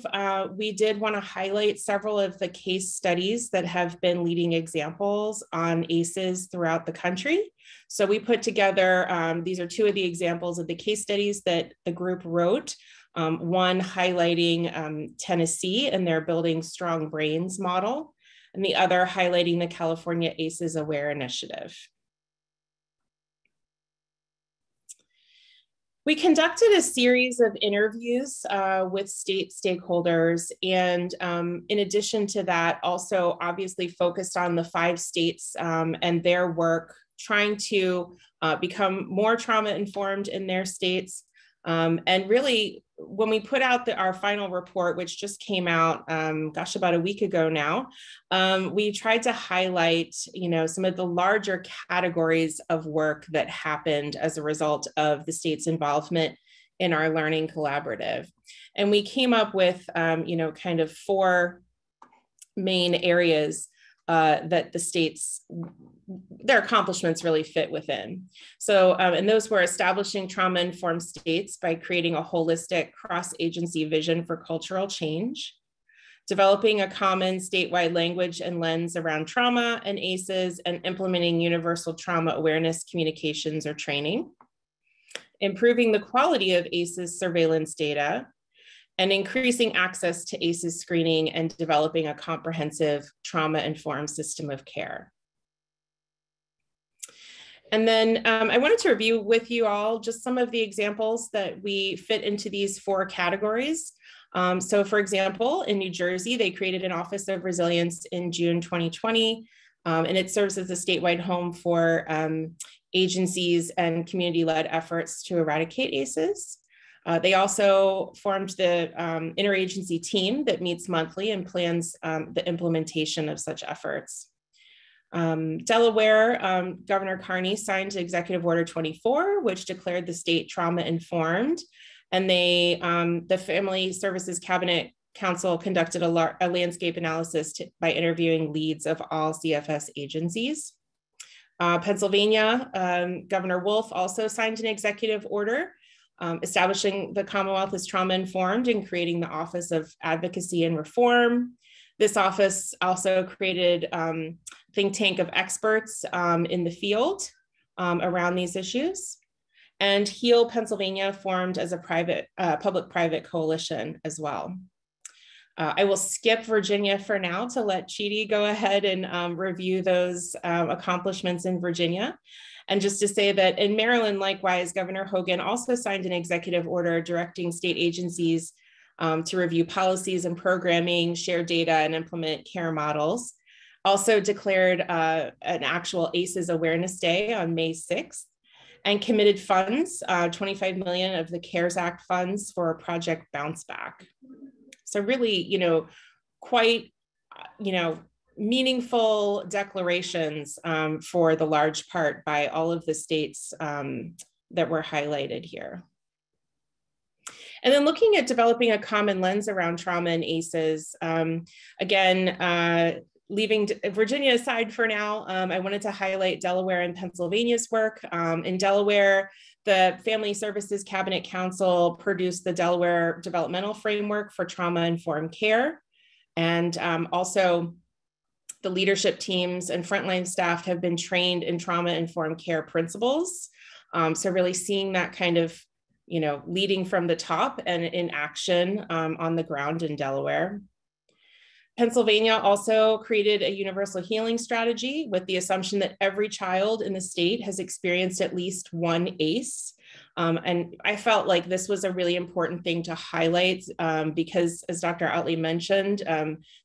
we did want to highlight several of the case studies that have been leading examples on ACEs throughout the country. So we put together, these are 2 of the examples of the case studies that the group wrote. One highlighting Tennessee and their Building Strong Brains model, and the other highlighting the California ACEs Aware Initiative. We conducted a series of interviews with state stakeholders, and in addition to that, also obviously focused on the 5 states and their work trying to become more trauma informed in their states. And really, when we put out our final report, which just came out, gosh, about a week ago now, we tried to highlight, some of the larger categories of work that happened as a result of the state's involvement in our learning collaborative. And we came up with, kind of 4 main areas that the states, their accomplishments really fit within. So, and those were establishing trauma-informed states by creating a holistic cross-agency vision for cultural change, developing a common statewide language and lens around trauma and ACEs, and implementing universal trauma awareness communications or training, improving the quality of ACEs surveillance data, and increasing access to ACEs screening and developing a comprehensive trauma-informed system of care. And then I wanted to review with you all just some of the examples that we fit into these 4 categories. So for example, in New Jersey, they created an Office of Resilience in June 2020, and it serves as a statewide home for agencies and community-led efforts to eradicate ACEs. They also formed the interagency team that meets monthly and plans the implementation of such efforts. Delaware, Governor Carney signed Executive Order 24, which declared the state trauma informed. And they, the Family Services Cabinet Council conducted a landscape analysis by interviewing leads of all CFS agencies. Pennsylvania, Governor Wolf also signed an executive order establishing the Commonwealth as trauma informed and creating the Office of Advocacy and Reform. This office also created a think tank of experts in the field around these issues. And HEAL Pennsylvania formed as a public-private coalition as well. I will skip Virginia for now to let Chidi go ahead and review those accomplishments in Virginia. And just to say that in Maryland, likewise, Governor Hogan also signed an executive order directing state agencies to review policies and programming, share data, and implement care models. Also declared an actual ACEs Awareness Day on May 6th, and committed funds, 25 million of the CARES Act funds for Project Bounce Back. So really, quite, meaningful declarations for the large part by all of the states that were highlighted here. And then looking at developing a common lens around trauma and ACEs, again, leaving Virginia aside for now, I wanted to highlight Delaware and Pennsylvania's work. In Delaware, the Family Services Cabinet Council produced the Delaware Developmental Framework for Trauma-Informed Care. And also the leadership teams and frontline staff have been trained in trauma-informed care principles. So really seeing that kind of, leading from the top and in action on the ground in Delaware. Pennsylvania also created a universal healing strategy with the assumption that every child in the state has experienced at least one ACE. And I felt like this was a really important thing to highlight because, as Dr. Ottley mentioned,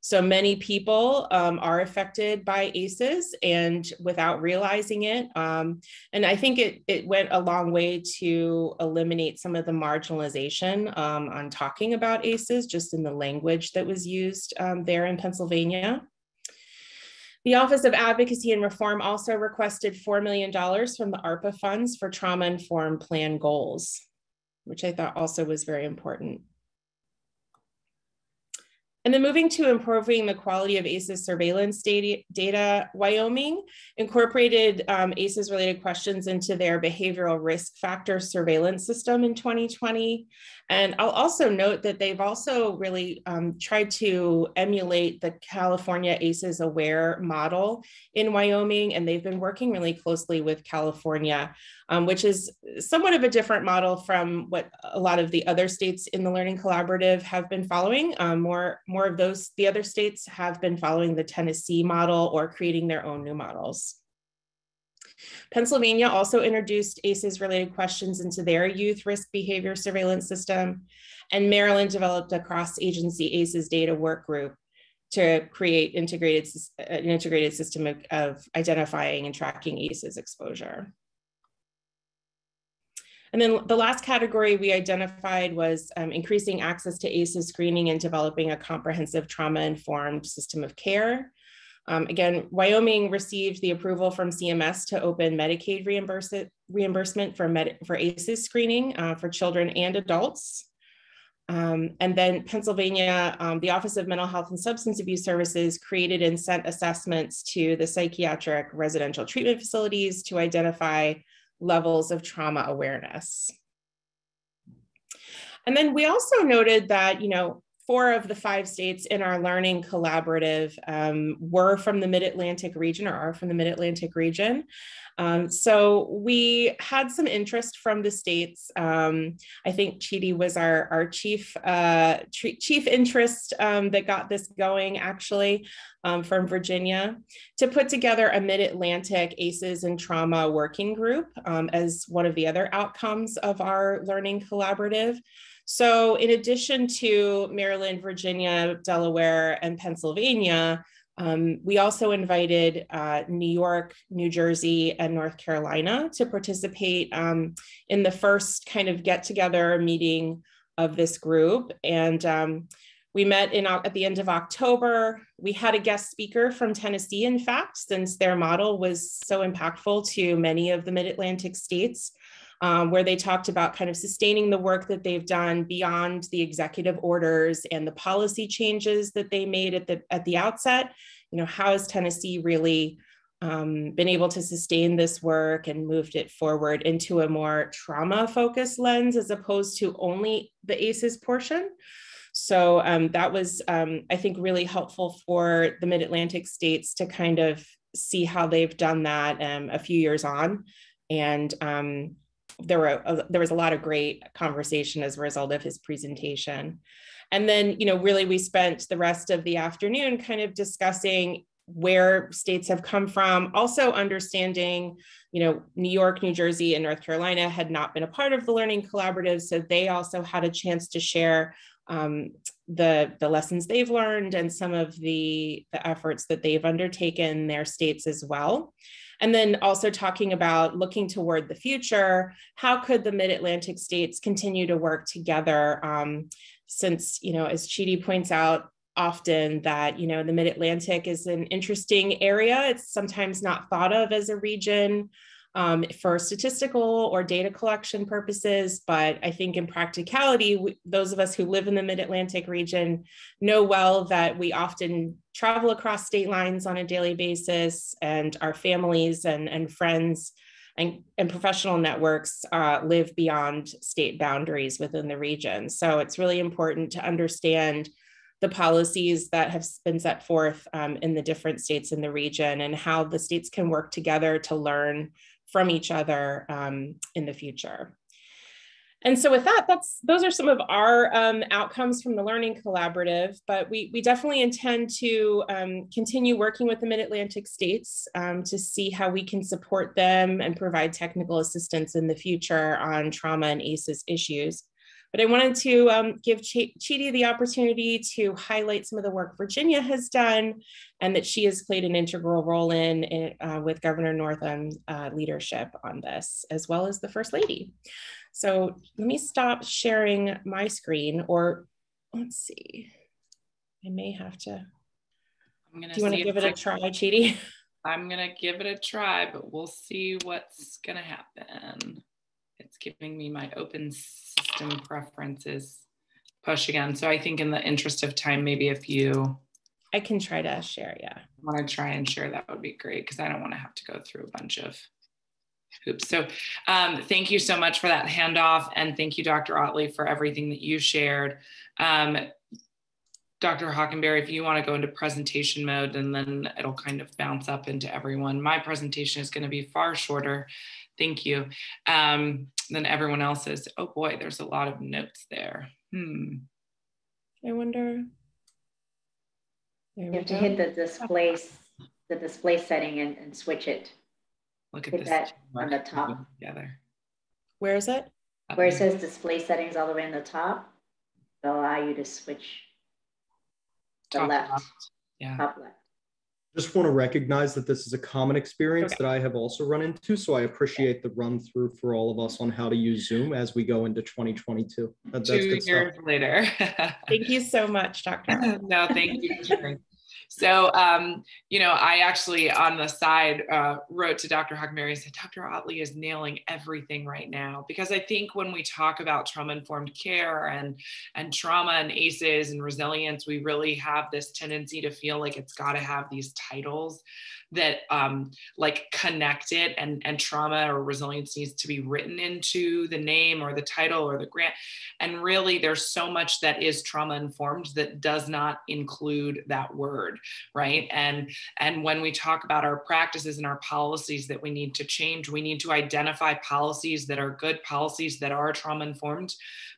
so many people are affected by ACEs and without realizing it. And I think it went a long way to eliminate some of the marginalization on talking about ACEs, just in the language that was used there in Pennsylvania. The Office of Advocacy and Reform also requested $4 million from the ARPA funds for trauma-informed plan goals, which I thought also was very important. And then moving to improving the quality of ACEs surveillance data, Wyoming incorporated ACEs related questions into their behavioral risk factor surveillance system in 2020. And I'll also note that they've also really tried to emulate the California ACEs Aware model in Wyoming, and they've been working really closely with California, which is somewhat of a different model from what a lot of the other states in the Learning Collaborative have been following. More of those, the other states have been following the Tennessee model or creating their own new models. Pennsylvania also introduced ACEs related questions into their youth risk behavior surveillance system. And Maryland developed a cross-agency ACEs data work group to create an integrated system of identifying and tracking ACEs exposure. And then the last category we identified was increasing access to ACEs screening and developing a comprehensive trauma-informed system of care. Again, Wyoming received the approval from CMS to open Medicaid reimbursement for ACEs screening for children and adults. And then Pennsylvania, the Office of Mental Health and Substance Abuse Services created and sent assessments to the psychiatric residential treatment facilities to identify levels of trauma awareness. And then we also noted that, 4 of the 5 states in our Learning Collaborative were from the Mid-Atlantic region or are from the Mid-Atlantic region. So we had some interest from the states. I think Chidi was our chief interest that got this going, actually, from Virginia, to put together a Mid-Atlantic ACEs and Trauma working group as one of the other outcomes of our Learning Collaborative. So in addition to Maryland, Virginia, Delaware, and Pennsylvania, we also invited New York, New Jersey, and North Carolina to participate in the first kind of get-together meeting of this group. And we met at the end of October. We had a guest speaker from Tennessee, in fact, since their model was so impactful to many of the Mid-Atlantic states. Where they talked about kind of sustaining the work that they've done beyond the executive orders and the policy changes that they made at the outset. How has Tennessee really been able to sustain this work and moved it forward into a more trauma-focused lens as opposed to only the ACEs portion? So that was, I think, really helpful for the Mid-Atlantic states to kind of see how they've done that a few years on. And there was a lot of great conversation as a result of his presentation. And then, really we spent the rest of the afternoon kind of discussing where states have come from, also understanding, New York, New Jersey, and North Carolina had not been a part of the Learning Collaborative, so they also had a chance to share the lessons they've learned and some of the efforts that they've undertaken in their states as well. And then also talking about looking toward the future, how could the Mid-Atlantic states continue to work together since, as Chidi points out often that, the Mid-Atlantic is an interesting area. It's sometimes not thought of as a region for statistical or data collection purposes, but I think in practicality, those of us who live in the Mid-Atlantic region know well that we often travel across state lines on a daily basis, and our families and friends and professional networks live beyond state boundaries within the region. So it's really important to understand the policies that have been set forth in the different states in the region and how the states can work together to learn from each other in the future. And so with that, those are some of our outcomes from the Learning Collaborative, but we definitely intend to continue working with the Mid-Atlantic states to see how we can support them and provide technical assistance in the future on trauma and ACEs issues. But I wanted to give Chidi the opportunity to highlight some of the work Virginia has done and that she has played an integral role in with Governor Northam's leadership on this, as well as the First Lady. So let me stop sharing my screen, or let's see, I may have to. Do you want to give it a try, Chidi? I'm going to give it a try, but we'll see what's going to happen. It's giving me my open system preferences push again. So I think in the interest of time, maybe if you I can try to share, yeah. want to try and share, that would be great, because I don't want to have to go through a bunch of hoops. So thank you so much for that handoff. And thank you, Dr. Ottley, for everything that you shared. Dr. Hockenberry, if you want to go into presentation mode, and then it'll kind of bounce up into everyone. My presentation is going to be far shorter. Thank you. Than everyone else's. Oh boy, there's a lot of notes there. I wonder. You have to hit the display setting and switch it. Look at Hit this that on the top. together. Where is it? Where it says display settings all the way on the top, it'll allow you to switch the left. Yeah. Top left. Just want to recognize that this is a common experience that I have also run into. So I appreciate the run through for all of us on how to use Zoom as we go into 2022. That's 2 good years stuff. later. Thank you so much, Dr. No, thank you for sharing. So, I actually on the side wrote to Dr. Hockenberry and said, Dr. Ottley is nailing everything right now, because I think when we talk about trauma-informed care and trauma and ACEs and resilience, we really have this tendency to feel like it's got to have these titles that like connect it, and trauma or resilience needs to be written into the name or the title or the grant. And really there's so much that is trauma informed that does not include that word, right? And when we talk about our practices and our policies that we need to change, we need to identify policies that are good policies that are trauma informed,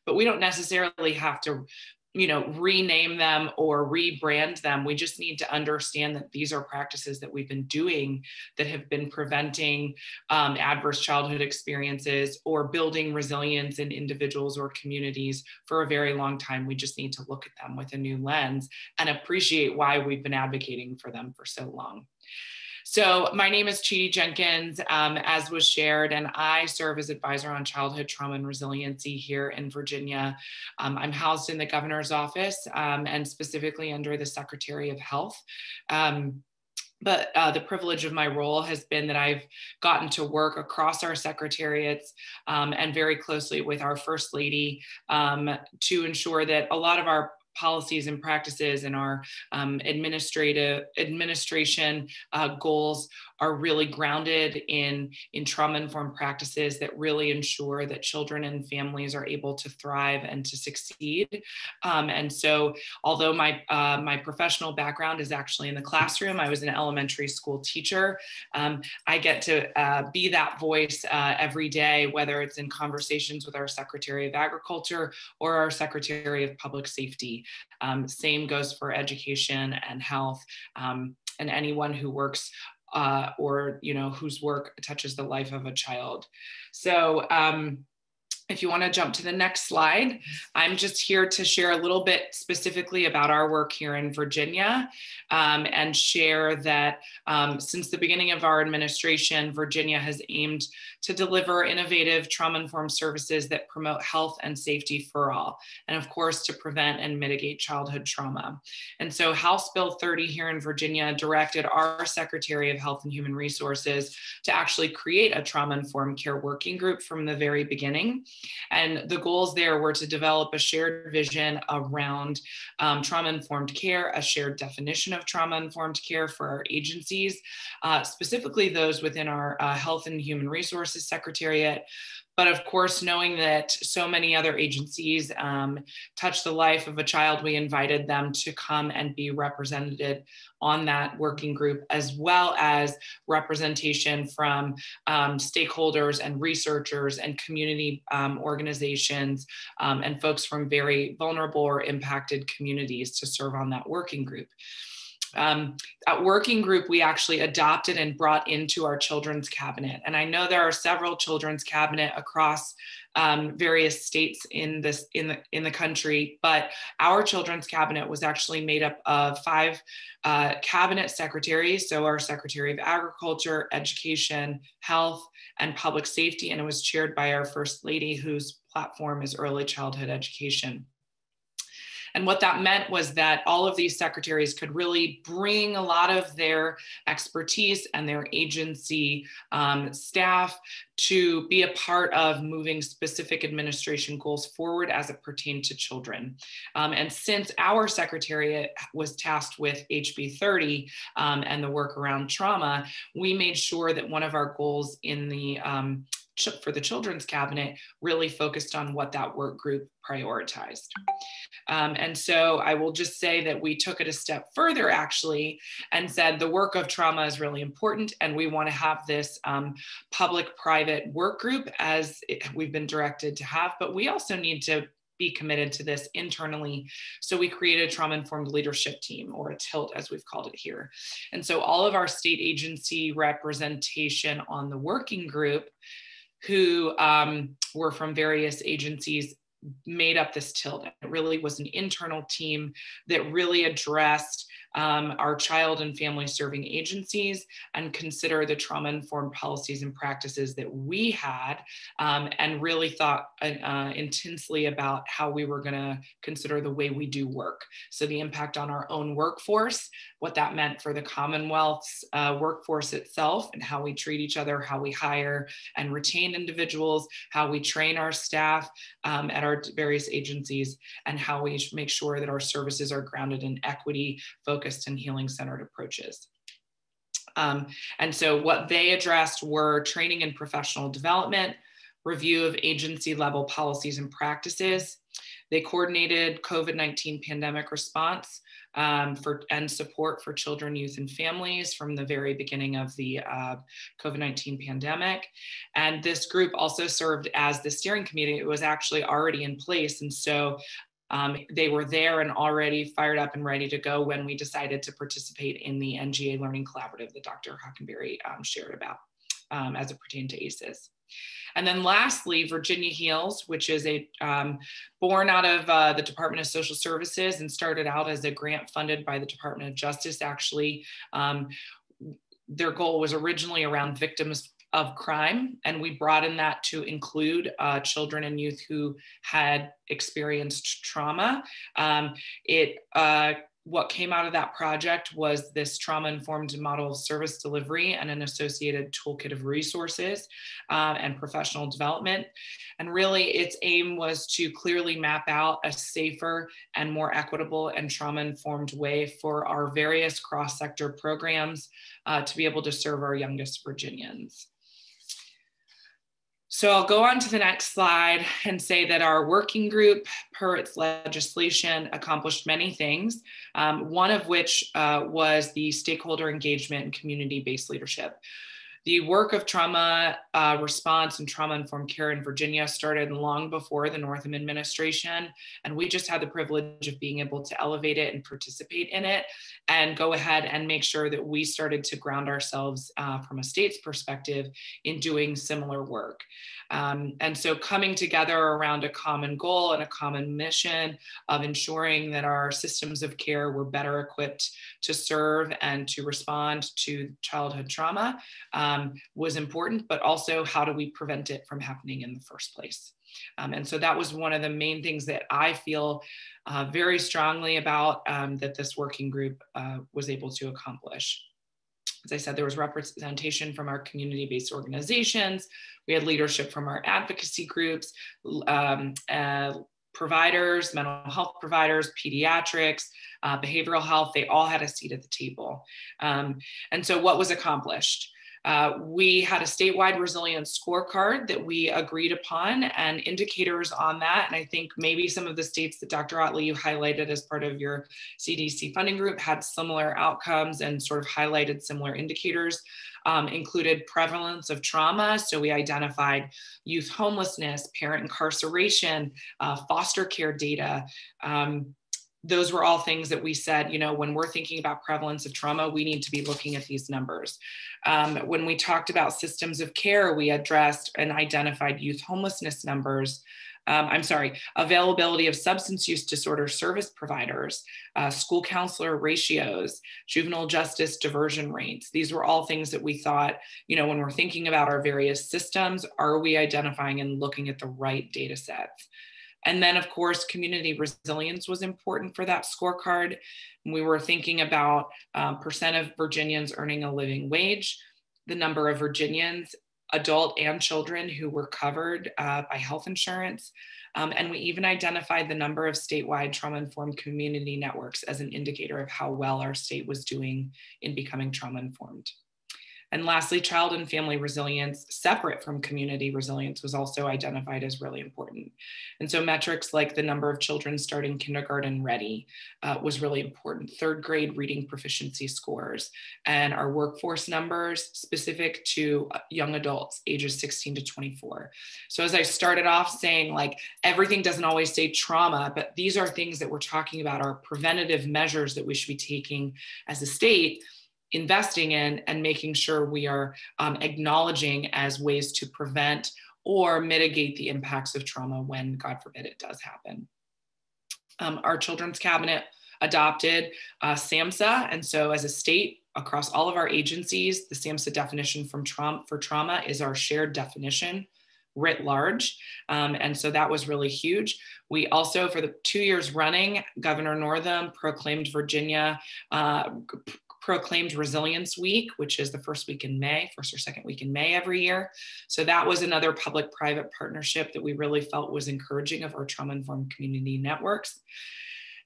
but we don't necessarily have to rename them or rebrand them. We just need to understand that these are practices that we've been doing that have been preventing adverse childhood experiences or building resilience in individuals or communities for a very long time. We just need to look at them with a new lens and appreciate why we've been advocating for them for so long. So my name is Chidi Jenkins, as was shared, and I serve as advisor on childhood trauma and resiliency here in Virginia. I'm housed in the governor's office and specifically under the Secretary of Health. But the privilege of my role has been that I've gotten to work across our secretariats and very closely with our First Lady to ensure that a lot of our policies and practices and our administration goals are really grounded in trauma-informed practices that really ensure that children and families are able to thrive and to succeed. And so, although my professional background is actually in the classroom, I was an elementary school teacher. I get to be that voice every day, whether it's in conversations with our Secretary of Agriculture or our Secretary of Public Safety. Same goes for education and health, and anyone who works or whose work touches the life of a child. So if you want to jump to the next slide, I'm just here to share a little bit specifically about our work here in Virginia and share that since the beginning of our administration, Virginia has aimed to deliver innovative trauma-informed services that promote health and safety for all, and of course, to prevent and mitigate childhood trauma. And so House Bill 30 here in Virginia directed our Secretary of Health and Human Resources to actually create a trauma-informed care working group from the very beginning. And the goals there were to develop a shared vision around trauma-informed care, a shared definition of trauma-informed care for our agencies, specifically those within our Health and Human Resources Secretariat. But of course, knowing that so many other agencies touch the life of a child, we invited them to come and be represented on that working group, as well as representation from stakeholders and researchers and community organizations and folks from very vulnerable or impacted communities to serve on that working group. That working group we actually adopted and brought into our children's cabinet. And I know there are several children's cabinet across various states in the country, but our children's cabinet was actually made up of 5 cabinet secretaries. So our Secretary of Agriculture, Education, Health, and Public Safety, and it was chaired by our First Lady, whose platform is early childhood education. And what that meant was that all of these secretaries could really bring a lot of their expertise and their agency staff to be a part of moving specific administration goals forward as it pertained to children. And since our secretariat was tasked with HB 30 and the work around trauma, we made sure that one of our goals in the for the Children's Cabinet really focused on what that work group prioritized. And so I will just say that we took it a step further actually and said the work of trauma is really important and we want to have this public-private work group as we've been directed to have, but we also need to be committed to this internally. So we created a trauma-informed leadership team, or a TILT as we've called it here. And so all of our state agency representation on the working group who were from various agencies made up this TILT. It really was an internal team that really addressed our child and family serving agencies and consider the trauma-informed policies and practices that we had, and really thought intensely about how we were going to consider the way we do work. So the impact on our own workforce, what that meant for the Commonwealth's workforce itself, and how we treat each other, how we hire and retain individuals, how we train our staff at our various agencies, and how we make sure that our services are grounded in equity, focused and healing-centered approaches. And so what they addressed were training and professional development, review of agency-level policies and practices. They coordinated COVID-19 pandemic response and support for children, youth, and families from the very beginning of the COVID-19 pandemic. And this group also served as the steering committee. It was actually already in place. And so they were there and already fired up and ready to go when we decided to participate in the NGA Learning Collaborative that Dr. Hockenberry shared about as it pertained to ACEs. And then lastly, Virginia Heals, which is a born out of the Department of Social Services and started out as a grant funded by the Department of Justice. Actually, their goal was originally around victims of crime, and we broadened that to include children and youth who had experienced trauma. What came out of that project was this trauma-informed model of service delivery and an associated toolkit of resources and professional development. And really its aim was to clearly map out a safer and more equitable and trauma-informed way for our various cross-sector programs to be able to serve our youngest Virginians. So I'll go on to the next slide and say that our working group, per its legislation, accomplished many things, one of which was the stakeholder engagement and community-based leadership. The work of trauma response and trauma-informed care in Virginia started long before the Northam administration, and we just had the privilege of being able to elevate it and participate in it and go ahead and make sure that we started to ground ourselves from a state's perspective in doing similar work. And so coming together around a common goal and a common mission of ensuring that our systems of care were better equipped to serve and to respond to childhood trauma was important, but also how do we prevent it from happening in the first place? And so that was one of the main things that I feel very strongly about that this working group was able to accomplish. As I said, there was representation from our community-based organizations. We had leadership from our advocacy groups, providers, mental health providers, pediatrics, behavioral health. They all had a seat at the table. And so what was accomplished? We had a statewide resilience scorecard that we agreed upon and indicators on that. And I think maybe some of the states that Dr. Ottley, you highlighted as part of your CDC funding group had similar outcomes and sort of highlighted similar indicators, included prevalence of trauma. So we identified youth homelessness, parent incarceration, foster care data. Those were all things that we said, you know, when we're thinking about prevalence of trauma, we need to be looking at these numbers. When we talked about systems of care, we addressed and identified youth homelessness numbers. Availability of substance use disorder service providers, school counselor ratios, juvenile justice diversion rates. These were all things that we thought, you know, when we're thinking about our various systems, are we identifying and looking at the right data sets? And then, of course, community resilience was important for that scorecard. We were thinking about percent of Virginians earning a living wage, the number of Virginians, adult and children, who were covered by health insurance. And we even identified the number of statewide trauma-informed community networks as an indicator of how well our state was doing in becoming trauma-informed. And lastly, child and family resilience, separate from community resilience, was also identified as really important. And so metrics like the number of children starting kindergarten ready was really important. Third grade reading proficiency scores, and our workforce numbers specific to young adults ages 16 to 24. So as I started off saying, like, everything doesn't always say trauma, but these are things that we're talking about, are preventative measures that we should be taking as a state, investing in and making sure we are acknowledging as ways to prevent or mitigate the impacts of trauma when, God forbid, it does happen. Our Children's Cabinet adopted SAMHSA, and so as a state, across all of our agencies, the SAMHSA definition for trauma is our shared definition writ large. And so that was really huge. We also, for the 2 years running, Governor Northam proclaimed proclaimed Resilience Week, which is the first or second week in May every year. So that was another public-private partnership that we really felt was encouraging of our trauma-informed community networks.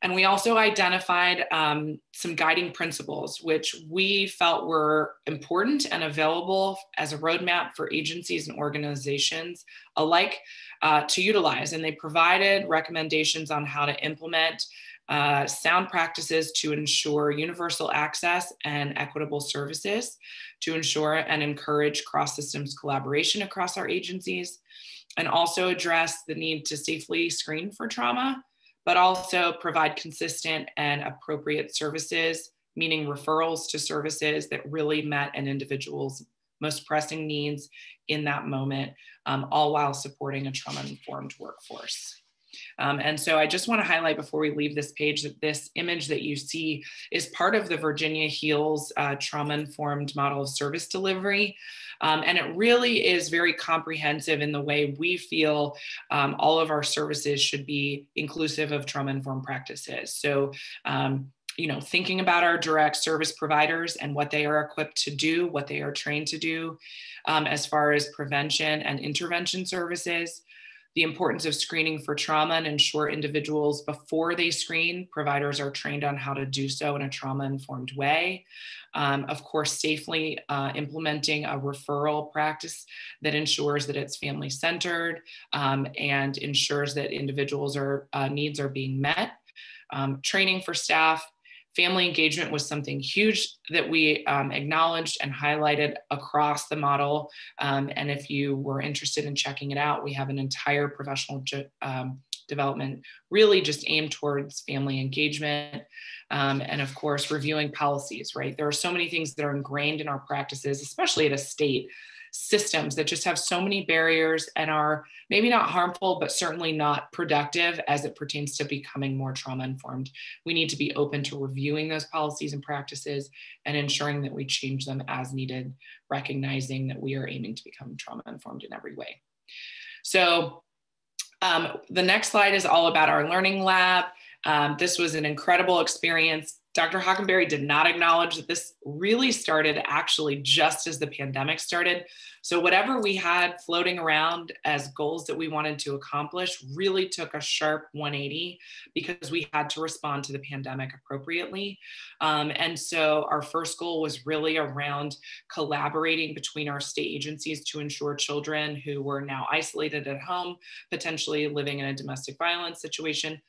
And we also identified some guiding principles, which we felt were important and available as a roadmap for agencies and organizations alike to utilize. And they provided recommendations on how to implement sound practices to ensure universal access and equitable services, to ensure and encourage cross-systems collaboration across our agencies, and also address the need to safely screen for trauma, but also provide consistent and appropriate services, meaning referrals to services that really met an individual's most pressing needs in that moment, all while supporting a trauma-informed workforce. And so I just want to highlight before we leave this page that this image that you see is part of the Virginia HEALS trauma-informed model of service delivery. And it really is very comprehensive in the way we feel all of our services should be inclusive of trauma-informed practices. So, thinking about our direct service providers and what they are equipped to do, what they are trained to do, as far as prevention and intervention services, the importance of screening for trauma and ensure individuals before they screen, providers are trained on how to do so in a trauma-informed way. Of course, safely implementing a referral practice that ensures that it's family-centered and ensures that individuals' needs are being met. Training for staff. Family engagement was something huge that we acknowledged and highlighted across the model. And if you were interested in checking it out, we have an entire professional development really just aimed towards family engagement. And of course, reviewing policies, right? There are so many things that are ingrained in our practices, especially at a state, systems that just have so many barriers and are maybe not harmful, but certainly not productive as it pertains to becoming more trauma-informed. We need to be open to reviewing those policies and practices and ensuring that we change them as needed, recognizing that we are aiming to become trauma-informed in every way. So the next slide is all about our learning lab. This was an incredible experience. Dr. Hockenberry did not acknowledge that this really started actually just as the pandemic started. So whatever we had floating around as goals that we wanted to accomplish really took a sharp 180 because we had to respond to the pandemic appropriately. And so our first goal was really around collaborating between our state agencies to ensure children who were now isolated at home, potentially living in a domestic violence situation,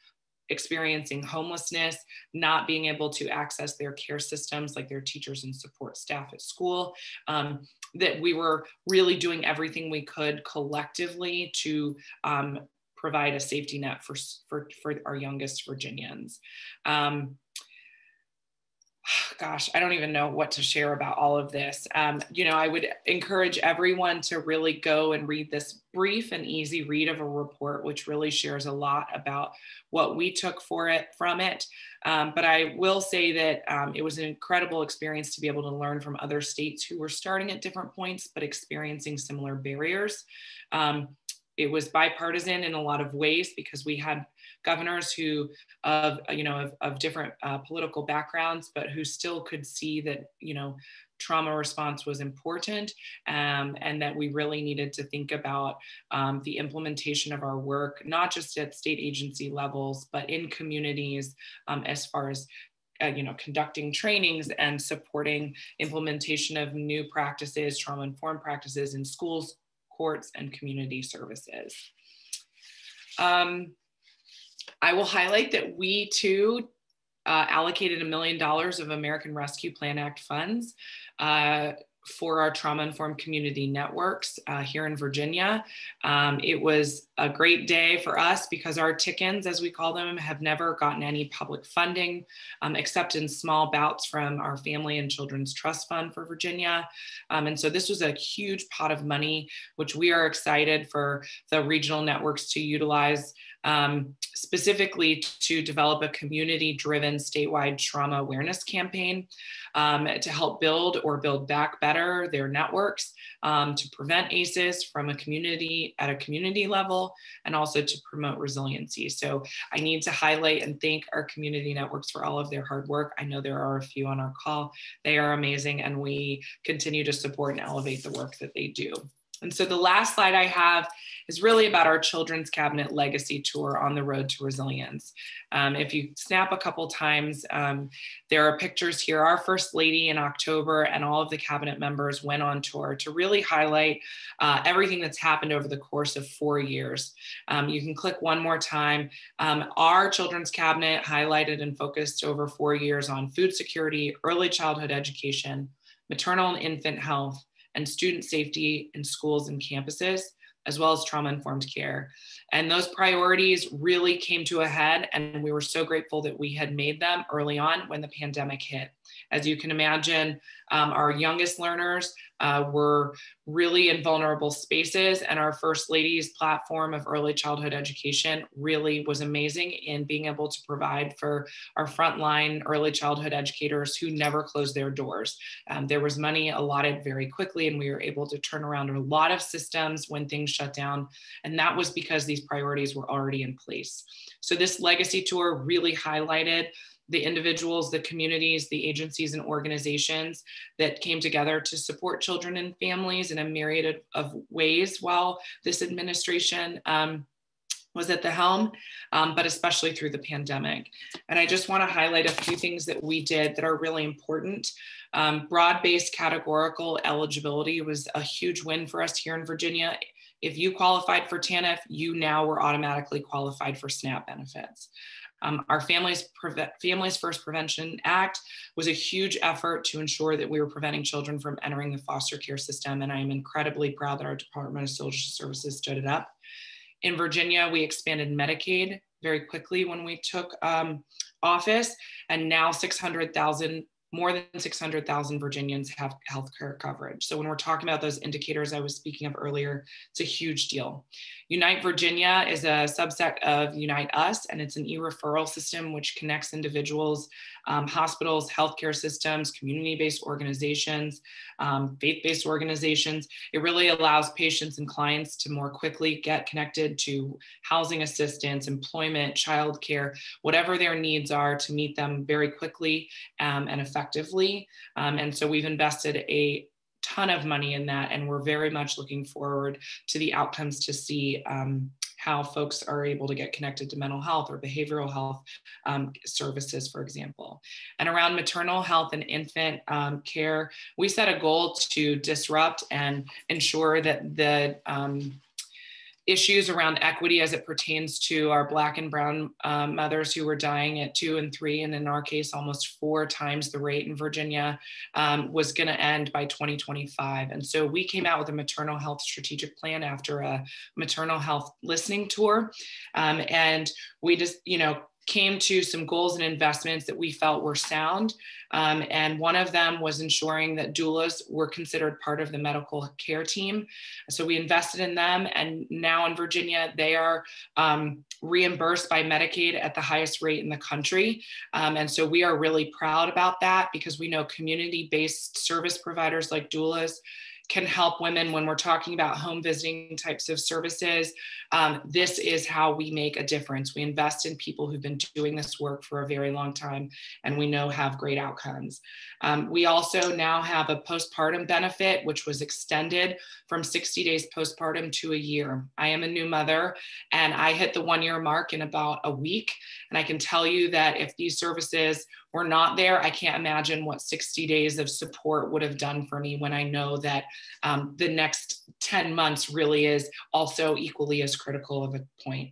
experiencing homelessness, not being able to access their care systems like their teachers and support staff at school, that we were really doing everything we could collectively to provide a safety net for our youngest Virginians. Gosh, I don't even know what to share about all of this. I would encourage everyone to really go and read this brief and easy read of a report, which really shares a lot about what we took from it. But I will say that it was an incredible experience to be able to learn from other states who were starting at different points, but experiencing similar barriers. it was bipartisan in a lot of ways because we had governors who of different political backgrounds, but who still could see that, trauma response was important, and that we really needed to think about the implementation of our work, not just at state agency levels, but in communities, as far as conducting trainings and supporting implementation of new practices, trauma-informed practices in schools, courts, and community services. I will highlight that we too allocated $1 million of American Rescue Plan Act funds for our trauma-informed community networks here in Virginia. It was a great day for us because our TICCANs, as we call them, have never gotten any public funding except in small bouts from our Family and Children's Trust Fund for Virginia. And so this was a huge pot of money, which we are excited for the regional networks to utilize, specifically to develop a community-driven statewide trauma awareness campaign to help build or build back better their networks, to prevent ACEs from at a community level, and also to promote resiliency. So I need to highlight and thank our community networks for all of their hard work. I know there are a few on our call. They are amazing, and we continue to support and elevate the work that they do. And so the last slide I have is really about our Children's Cabinet Legacy Tour on the road to resilience. If you snap a couple times, there are pictures here. Our First Lady in October and all of the cabinet members went on tour to really highlight everything that's happened over the course of 4 years. You can click one more time. Our Children's Cabinet highlighted and focused over 4 years on food security, early childhood education, maternal and infant health, and student safety in schools and campuses, as well as trauma-informed care. And those priorities really came to a head, and we were so grateful that we had made them early on when the pandemic hit. As you can imagine, our youngest learners were really in vulnerable spaces, and our First Lady's platform of early childhood education really was amazing in being able to provide for our frontline early childhood educators who never closed their doors. There was money allotted very quickly, and we were able to turn around a lot of systems when things shut down, and that was because these priorities were already in place. So this legacy tour really highlighted the individuals, the communities, the agencies and organizations that came together to support children and families in a myriad of ways while this administration was at the helm, but especially through the pandemic. And I just want to highlight a few things that we did that are really important. Broad-based categorical eligibility was a huge win for us here in Virginia. If you qualified for TANF, you now were automatically qualified for SNAP benefits. Our Families First Prevention Act was a huge effort to ensure that we were preventing children from entering the foster care system, and I am incredibly proud that our Department of Social Services stood it up. In Virginia, we expanded Medicaid very quickly when we took office, and now more than 600,000 Virginians have healthcare coverage. So when we're talking about those indicators I was speaking of earlier, it's a huge deal. Unite Virginia is a subset of Unite Us, and it's an e-referral system which connects individuals, hospitals, healthcare systems, community-based organizations, faith-based organizations. It really allows patients and clients to more quickly get connected to housing assistance, employment, childcare, whatever their needs are, to meet them very quickly and effectively. And so we've invested a ton of money in that, and we're very much looking forward to the outcomes to see how folks are able to get connected to mental health or behavioral health services, for example. And around maternal health and infant care, we set a goal to disrupt and ensure that the issues around equity as it pertains to our Black and brown mothers who were dying at 2 and 3, and in our case, almost 4 times the rate in Virginia, was going to end by 2025. And so we came out with a maternal health strategic plan after a maternal health listening tour. And we just, came to some goals and investments that we felt were sound. And one of them was ensuring that doulas were considered part of the medical care team. So we invested in them, and now in Virginia, they are reimbursed by Medicaid at the highest rate in the country. And so we are really proud about that, because we know community-based service providers like doulas can help women when we're talking about home visiting types of services. This is how we make a difference. We invest in people who've been doing this work for a very long time and we know have great outcomes. We also now have a postpartum benefit, which was extended from 60 days postpartum to a year. I am a new mother and I hit the 1 year mark in about a week. And I can tell you that if these services were not there, I can't imagine what 60 days of support would have done for me when I know that the next 10 months really is also equally as critical of a point.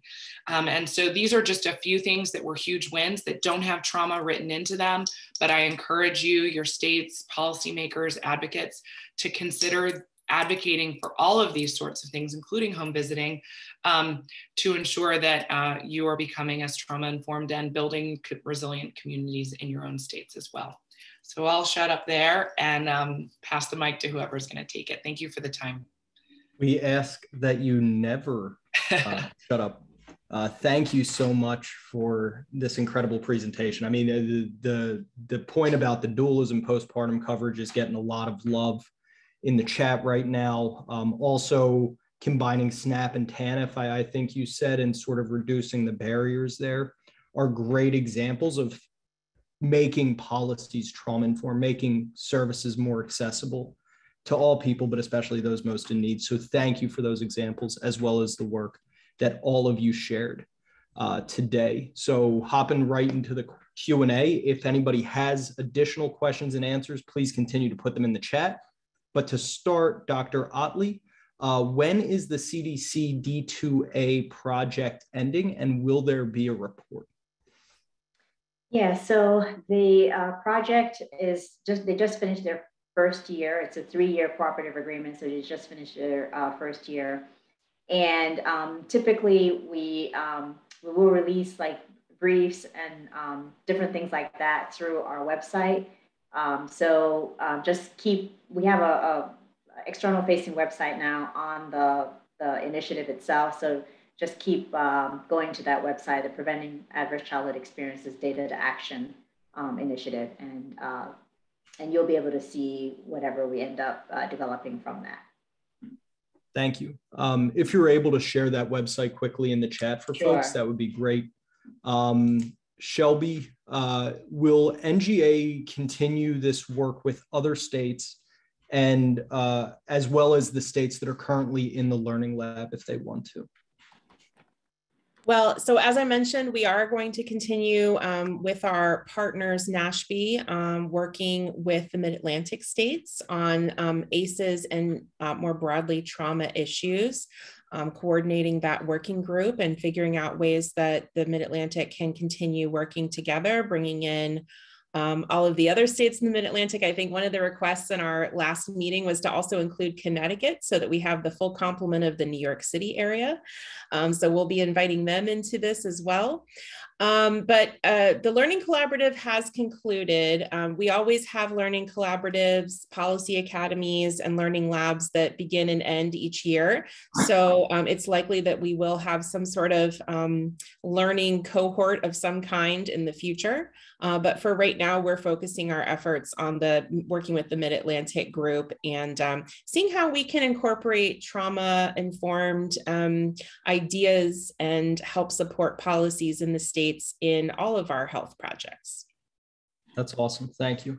And so these are just a few things that were huge wins that don't have trauma written into them, but I encourage you, your states, policymakers, advocates, to consider advocating for all of these sorts of things, including home visiting, to ensure that you are becoming as trauma informed and building resilient communities in your own states as well. So I'll shut up there and pass the mic to whoever's going to take it. Thank you for the time. We ask that you never shut up. Thank you so much for this incredible presentation. I mean, the point about the dualism postpartum coverage is getting a lot of love in the chat right now. Also combining SNAP and TANF, I think you said, and sort of reducing the barriers there are great examples of making policies trauma-informed, making services more accessible to all people, but especially those most in need. So thank you for those examples, as well as the work that all of you shared today. So hopping right into the Q&A, if anybody has additional questions and answers, please continue to put them in the chat. But to start, Dr. Ottley, when is the CDC D2A project ending, and will there be a report? Yeah, so the project is they just finished their first year. It's a 3-year cooperative agreement, so they just finished their first year. And typically we will release like briefs and different things like that through our website. We have a external facing website now on the initiative itself. So just keep going to that website, the Preventing Adverse Childhood Experiences Data to Action initiative. And you'll be able to see whatever we end up developing from that. Thank you. If you're able to share that website quickly in the chat for folks, that would be great. Shelby, will NGA continue this work with other states and as well as the states that are currently in the Learning Lab if they want to? Well, so as I mentioned, we are going to continue with our partners, NASHB, working with the Mid-Atlantic states on ACEs and more broadly trauma issues, coordinating that working group and figuring out ways that the Mid-Atlantic can continue working together, bringing in all of the other states in the Mid-Atlantic. I think one of the requests in our last meeting was to also include Connecticut so that we have the full complement of the New York City area. So we'll be inviting them into this as well. But the Learning Collaborative has concluded. We always have learning collaboratives, policy academies, and learning labs that begin and end each year. So it's likely that we will have some sort of learning cohort of some kind in the future. But for right now, we're focusing our efforts on working with the Mid-Atlantic group and seeing how we can incorporate trauma-informed ideas and help support policies in the states in all of our health projects. That's awesome. Thank you.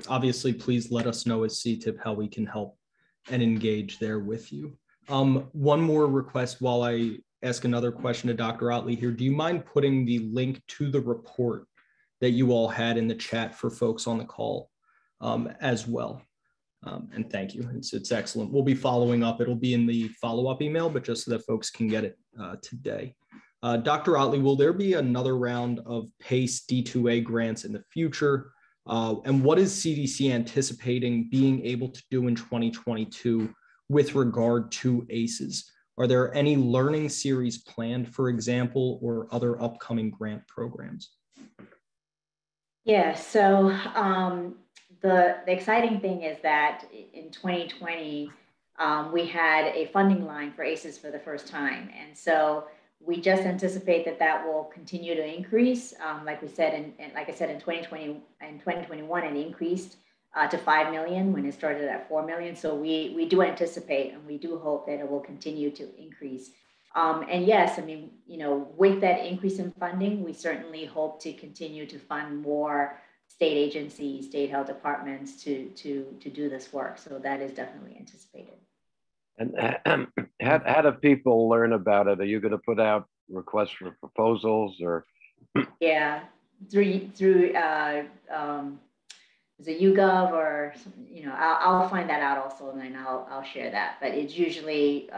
Obviously, please let us know as CTIPP how we can help and engage there with you. One more request while I ask another question to Dr. Ottley here. Do you mind putting the link to the report that you all had in the chat for folks on the call as well? And thank you. It's excellent. We'll be following up. It'll be in the follow-up email, but just so that folks can get it today. Dr. Ottley, will there be another round of PACE D2A grants in the future? And what is CDC anticipating being able to do in 2022 with regard to ACEs? Are there any learning series planned, for example, or other upcoming grant programs? Yeah, so the exciting thing is that in 2020, we had a funding line for ACEs for the first time. And so we just anticipate that that will continue to increase. Like we said, like I said, in 2020 and 2021, it increased to 5 million when it started at 4 million. So we do anticipate and we do hope that it will continue to increase. And yes, I mean, you know, with that increase in funding, we certainly hope to continue to fund more state agencies, state health departments to do this work. So that is definitely anticipated. And how do people learn about it? Are you going to put out requests for proposals or? Yeah, through is it YouGov or, you know, I'll find that out also, and then I'll share that. But it's usually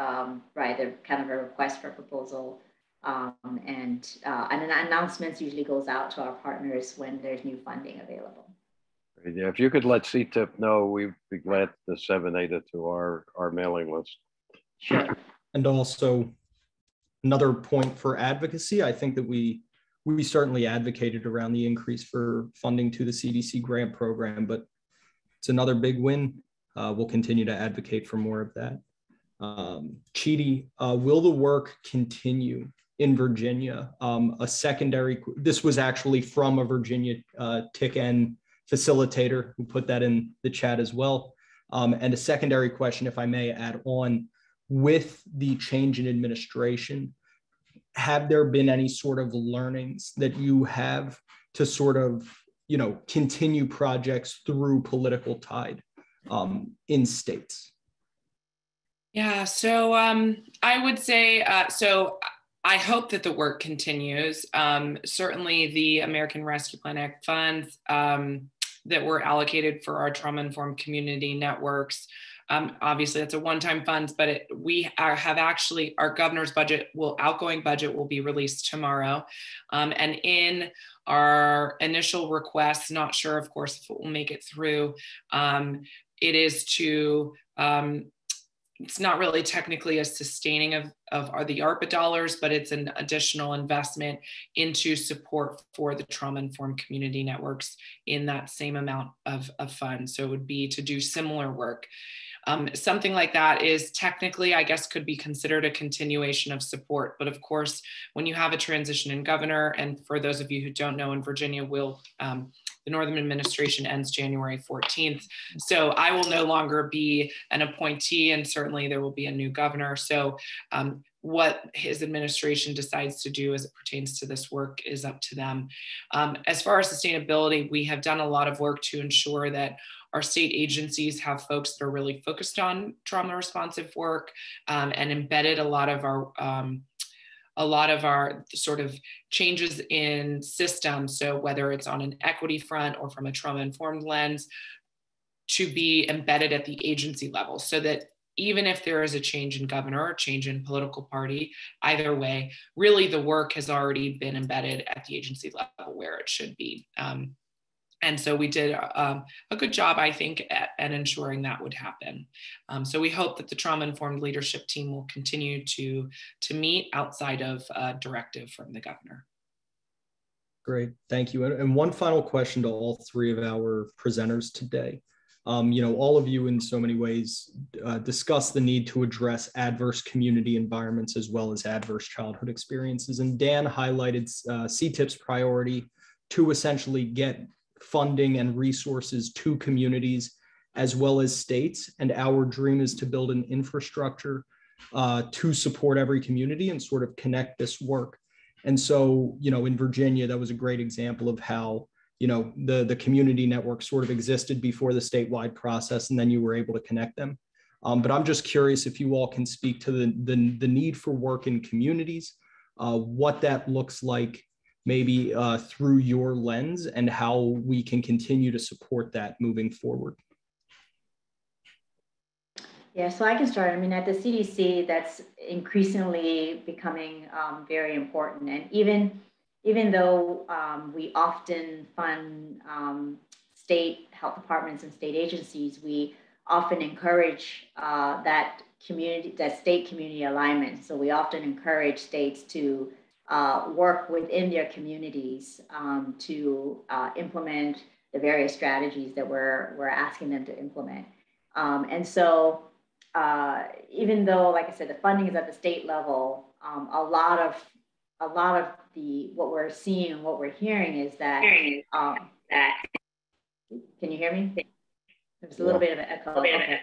right, they're kind of a request for proposal, and an announcements usually goes out to our partners when there's new funding available. Yeah, if you could let CTIPP know, we'd be glad to disseminate it to our mailing list. Sure. And also another point for advocacy, I think that we certainly advocated around the increase for funding to the CDC grant program, but it's another big win. We'll continue to advocate for more of that. Chidi, will the work continue in Virginia? A secondary, this was actually from a Virginia CTIPP CAN facilitator who put that in the chat as well. And a secondary question, if I may add on, with the change in administration, have there been any sort of learnings that you have to sort of, you know, continue projects through political tide in states? Yeah, so I would say, so I hope that the work continues. Certainly the American Rescue Plan Act funds that were allocated for our trauma-informed community networks. Obviously, that's a one-time funds, but have actually, our governor's outgoing budget will be released tomorrow. And in our initial request, not sure, of course, if it will make it through, it is to, it's not really technically a sustaining of the ARPA dollars, but it's an additional investment into support for the trauma-informed community networks in that same amount of funds. So it would be to do similar work. Something like that is technically, I guess, could be considered a continuation of support. But of course, when you have a transition in governor, and for those of you who don't know, in Virginia, the Northern administration ends January 14th. So I will no longer be an appointee, and certainly there will be a new governor. So what his administration decides to do as it pertains to this work is up to them. As far as sustainability, we have done a lot of work to ensure that our state agencies have folks that are really focused on trauma responsive work, and embedded a lot of our sort of changes in systems. So whether it's on an equity front or from a trauma-informed lens, to be embedded at the agency level, so that even if there is a change in governor or change in political party, either way, really the work has already been embedded at the agency level where it should be. And so we did a good job, I think, at ensuring that would happen. So we hope that the trauma-informed leadership team will continue to meet outside of a directive from the governor. Great, thank you. And one final question to all three of our presenters today. You know, all of you in so many ways discuss the need to address adverse community environments as well as adverse childhood experiences. And Dan highlighted CTIPP's priority to essentially get funding and resources to communities as well as states. And our dream is to build an infrastructure to support every community and sort of connect this work. And so, you know, in Virginia, that was a great example of how, you know, the community network sort of existed before the statewide process, and then you were able to connect them. But I'm just curious if you all can speak to the need for work in communities, what that looks like, maybe through your lens, and how we can continue to support that moving forward. Yeah, so I can start. I mean, at the CDC, that's increasingly becoming very important. And even though we often fund state health departments and state agencies, we often encourage that state community alignment. So we often encourage states to work within their communities to implement the various strategies that we're asking them to implement. And so even though, like I said, the funding is at the state level, a lot of what we're seeing and what we're hearing is that, can you hear me? There's a little bit of an echo. Okay.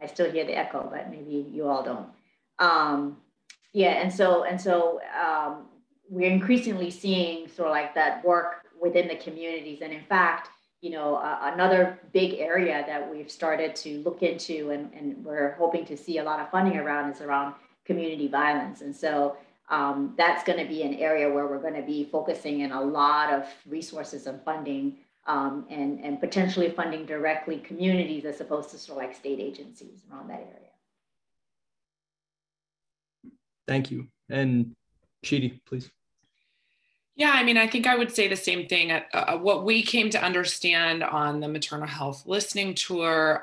I still hear the echo, but maybe you all don't. Yeah, and so we're increasingly seeing sort of like that work within the communities. And in fact, you know, another big area that we've started to look into and we're hoping to see a lot of funding around is around community violence. And so that's going to be an area where we're going to be focusing in a lot of resources and funding and potentially funding directly communities as opposed to sort of like state agencies around that area. Thank you. And Chidi, please. Yeah, I mean, I think I would say the same thing. What we came to understand on the maternal health listening tour,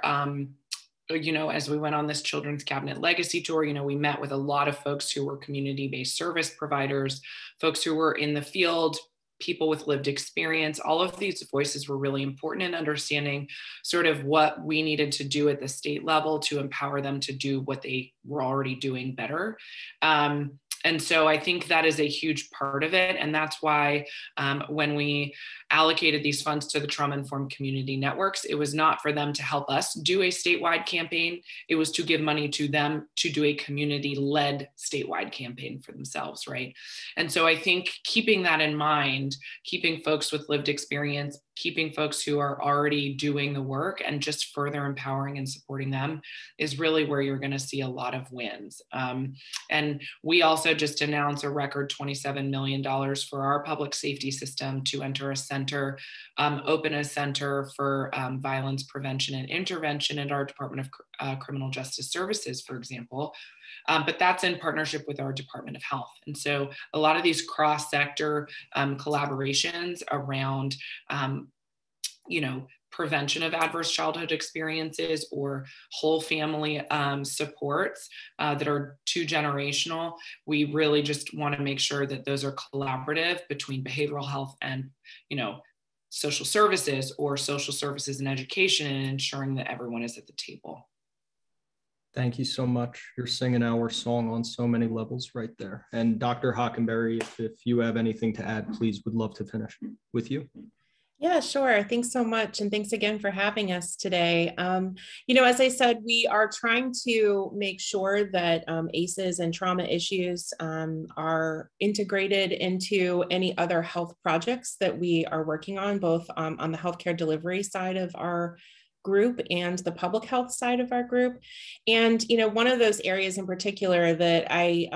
you know, as we went on this Children's Cabinet Legacy Tour, you know, we met with a lot of folks who were community-based service providers, folks who were in the field, people with lived experience. All of these voices were really important in understanding sort of what we needed to do at the state level to empower them to do what they were already doing better. And so I think that is a huge part of it. And that's why when we allocated these funds to the trauma-informed community networks, it was not for them to help us do a statewide campaign. It was to give money to them to do a community-led statewide campaign for themselves, right? And so I think keeping that in mind, keeping folks with lived experience, keeping folks who are already doing the work and just further empowering and supporting them is really where you're going to see a lot of wins. And we also just announced a record $27 million for our public safety system to enter a center, open a center for violence prevention and intervention at our Department of Criminal Justice Services, for example. But that's in partnership with our Department of Health. And so a lot of these cross-sector collaborations around, you know, prevention of adverse childhood experiences or whole family supports that are too generational, we really just want to make sure that those are collaborative between behavioral health and, you know, social services or social services and education, and ensuring that everyone is at the table. Thank you so much. You're singing our song on so many levels right there. And Dr. Hockenberry, if you have anything to add, please, would love to finish with you. Yeah, sure. Thanks so much. And thanks again for having us today. You know, as I said, we are trying to make sure that ACEs and trauma issues are integrated into any other health projects that we are working on, both on the healthcare delivery side of our group and the public health side of our group. And, you know, one of those areas in particular that I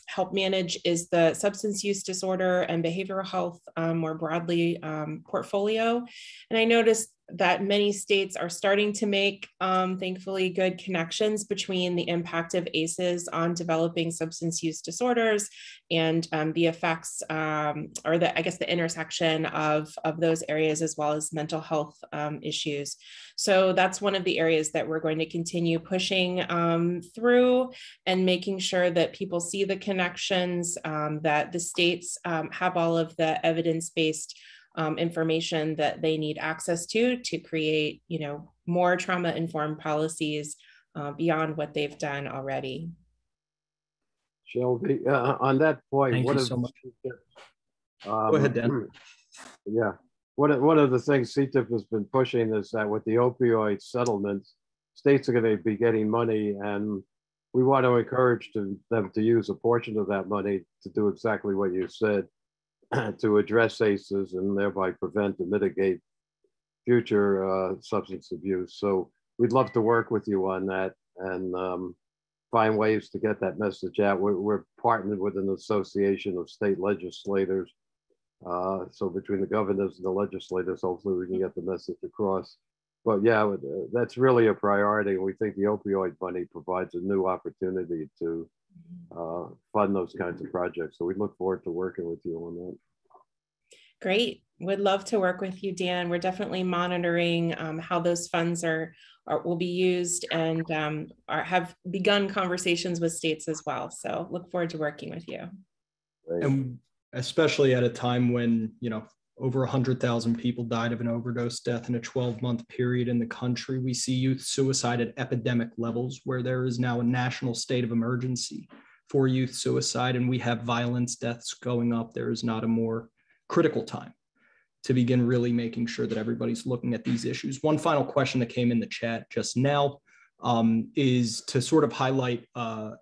help manage is the substance use disorder and behavioral health more broadly portfolio. And I noticed that many states are starting to make, thankfully, good connections between the impact of ACEs on developing substance use disorders and the effects, or the, I guess, the intersection of those areas, as well as mental health issues. So that's one of the areas that we're going to continue pushing through and making sure that people see the connections, that the states have all of the evidence-based information that they need access to create, you know, more trauma-informed policies beyond what they've done already. Shelby, on that point, thank you so much. Go ahead, Dan. Yeah, one of the things CTIPP has been pushing is that with the opioid settlements, states are going to be getting money, and we want to encourage them to use a portion of that money to do exactly what you said, to address ACEs and thereby prevent and mitigate future substance abuse. So we'd love to work with you on that and find ways to get that message out. We're partnered with an association of state legislators. So between the governors and the legislators, hopefully we can get the message across. But yeah, that's really a priority. We think the opioid money provides a new opportunity to fund those kinds of projects. So we look forward to working with you on that. Great. Would love to work with you, Dan. We're definitely monitoring how those funds will be used and have begun conversations with states as well. So look forward to working with you. Great. And especially at a time when, you know, over 100,000 people died of an overdose death in a 12-month period in the country. We see youth suicide at epidemic levels, where there is now a national state of emergency for youth suicide, and we have violence deaths going up. There is not a more critical time to begin really making sure that everybody's looking at these issues. One final question that came in the chat just now is to sort of highlight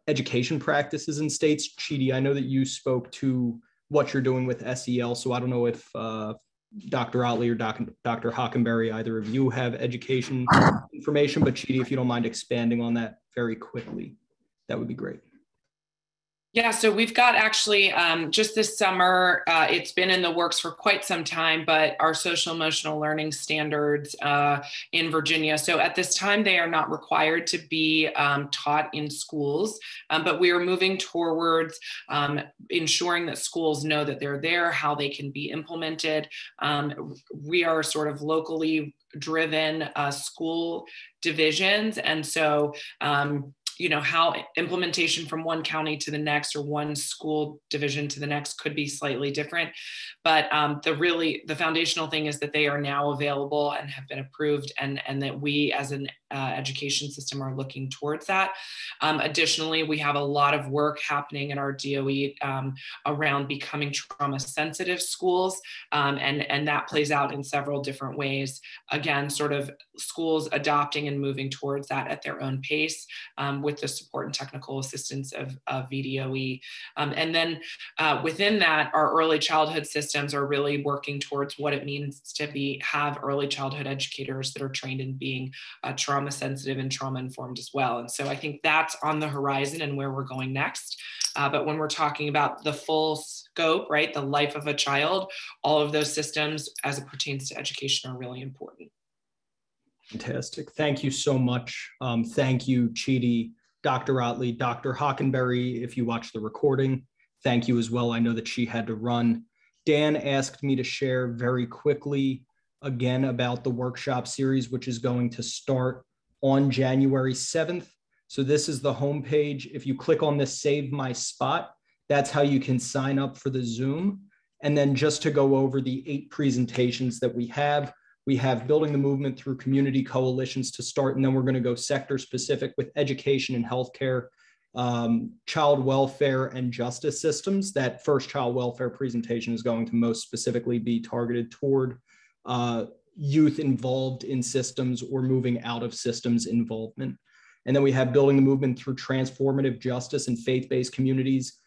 education practices in states. Chidi, I know that you spoke to what you're doing with SEL, so I don't know if Dr. Ottley or Dr. Hockenberry, either of you have education information, but Chidi, if you don't mind expanding on that very quickly, that would be great. Yeah, so we've got actually just this summer, it's been in the works for quite some time, but our social emotional learning standards in Virginia. So at this time, they are not required to be taught in schools, but we are moving towards ensuring that schools know that they're there, how they can be implemented. We are sort of locally driven school divisions. And so you know, how implementation from one county to the next or one school division to the next could be slightly different. But the foundational thing is that they are now available and have been approved, and that we as an education system are looking towards that. Additionally, we have a lot of work happening in our DOE around becoming trauma sensitive schools. And that plays out in several different ways. Again, sort of schools adopting and moving towards that at their own pace with the support and technical assistance of VDOE. And then within that, our early childhood systems are really working towards what it means to have early childhood educators that are trained in being trauma sensitive and trauma informed as well. And so I think that's on the horizon and where we're going next. But when we're talking about the full scope, right, the life of a child, all of those systems as it pertains to education are really important. Fantastic. Thank you so much. Thank you, Chidi, Dr. Ottley, Dr. Hockenberry, if you watch the recording. Thank you as well. I know that she had to run. Dan asked me to share very quickly again about the workshop series, which is going to start on January 7th. So this is the homepage. If you click on this Save My Spot, that's how you can sign up for the Zoom. And then just to go over the 8 presentations that we have Building the Movement Through Community Coalitions to start, and then we're going to go sector specific with education and healthcare, child welfare and justice systems. That first child welfare presentation is going to most specifically be targeted toward youth involved in systems or moving out of systems involvement. And then we have Building the Movement Through Transformative Justice and Faith-Based Communities,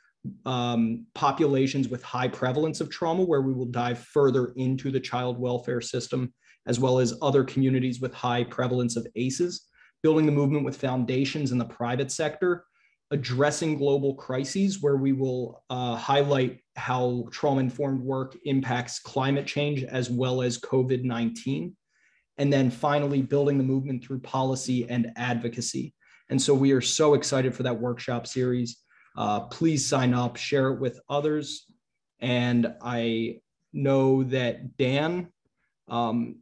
populations with high prevalence of trauma, where we will dive further into the child welfare system, as well as other communities with high prevalence of ACEs. Building the Movement with Foundations in the Private Sector, Addressing Global Crises, where we will highlight how trauma-informed work impacts climate change as well as COVID-19. And then finally, Building the Movement Through Policy and Advocacy. And so we are so excited for that workshop series. Please sign up, share it with others. And I know that Dan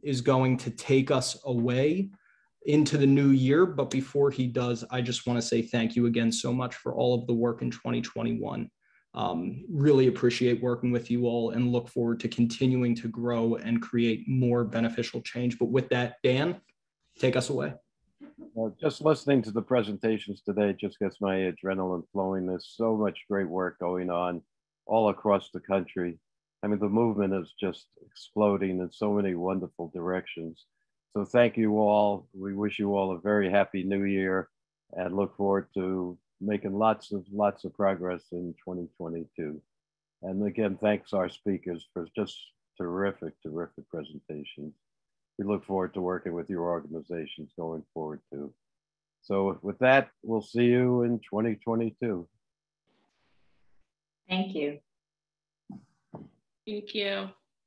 is going to take us away into the new year. But before he does, I just want to say thank you again so much for all of the work in 2021. Really appreciate working with you all and look forward to continuing to grow and create more beneficial change. But with that, Dan, take us away. Well, just listening to the presentations today just gets my adrenaline flowing. There's so much great work going on all across the country. I mean, the movement is just exploding in so many wonderful directions. So thank you all. We wish you all a very happy new year and look forward to making lots of progress in 2022. And again, thanks our speakers for just terrific presentations. We look forward to working with your organizations going forward too. So with that, we'll see you in 2022. Thank you. Thank you.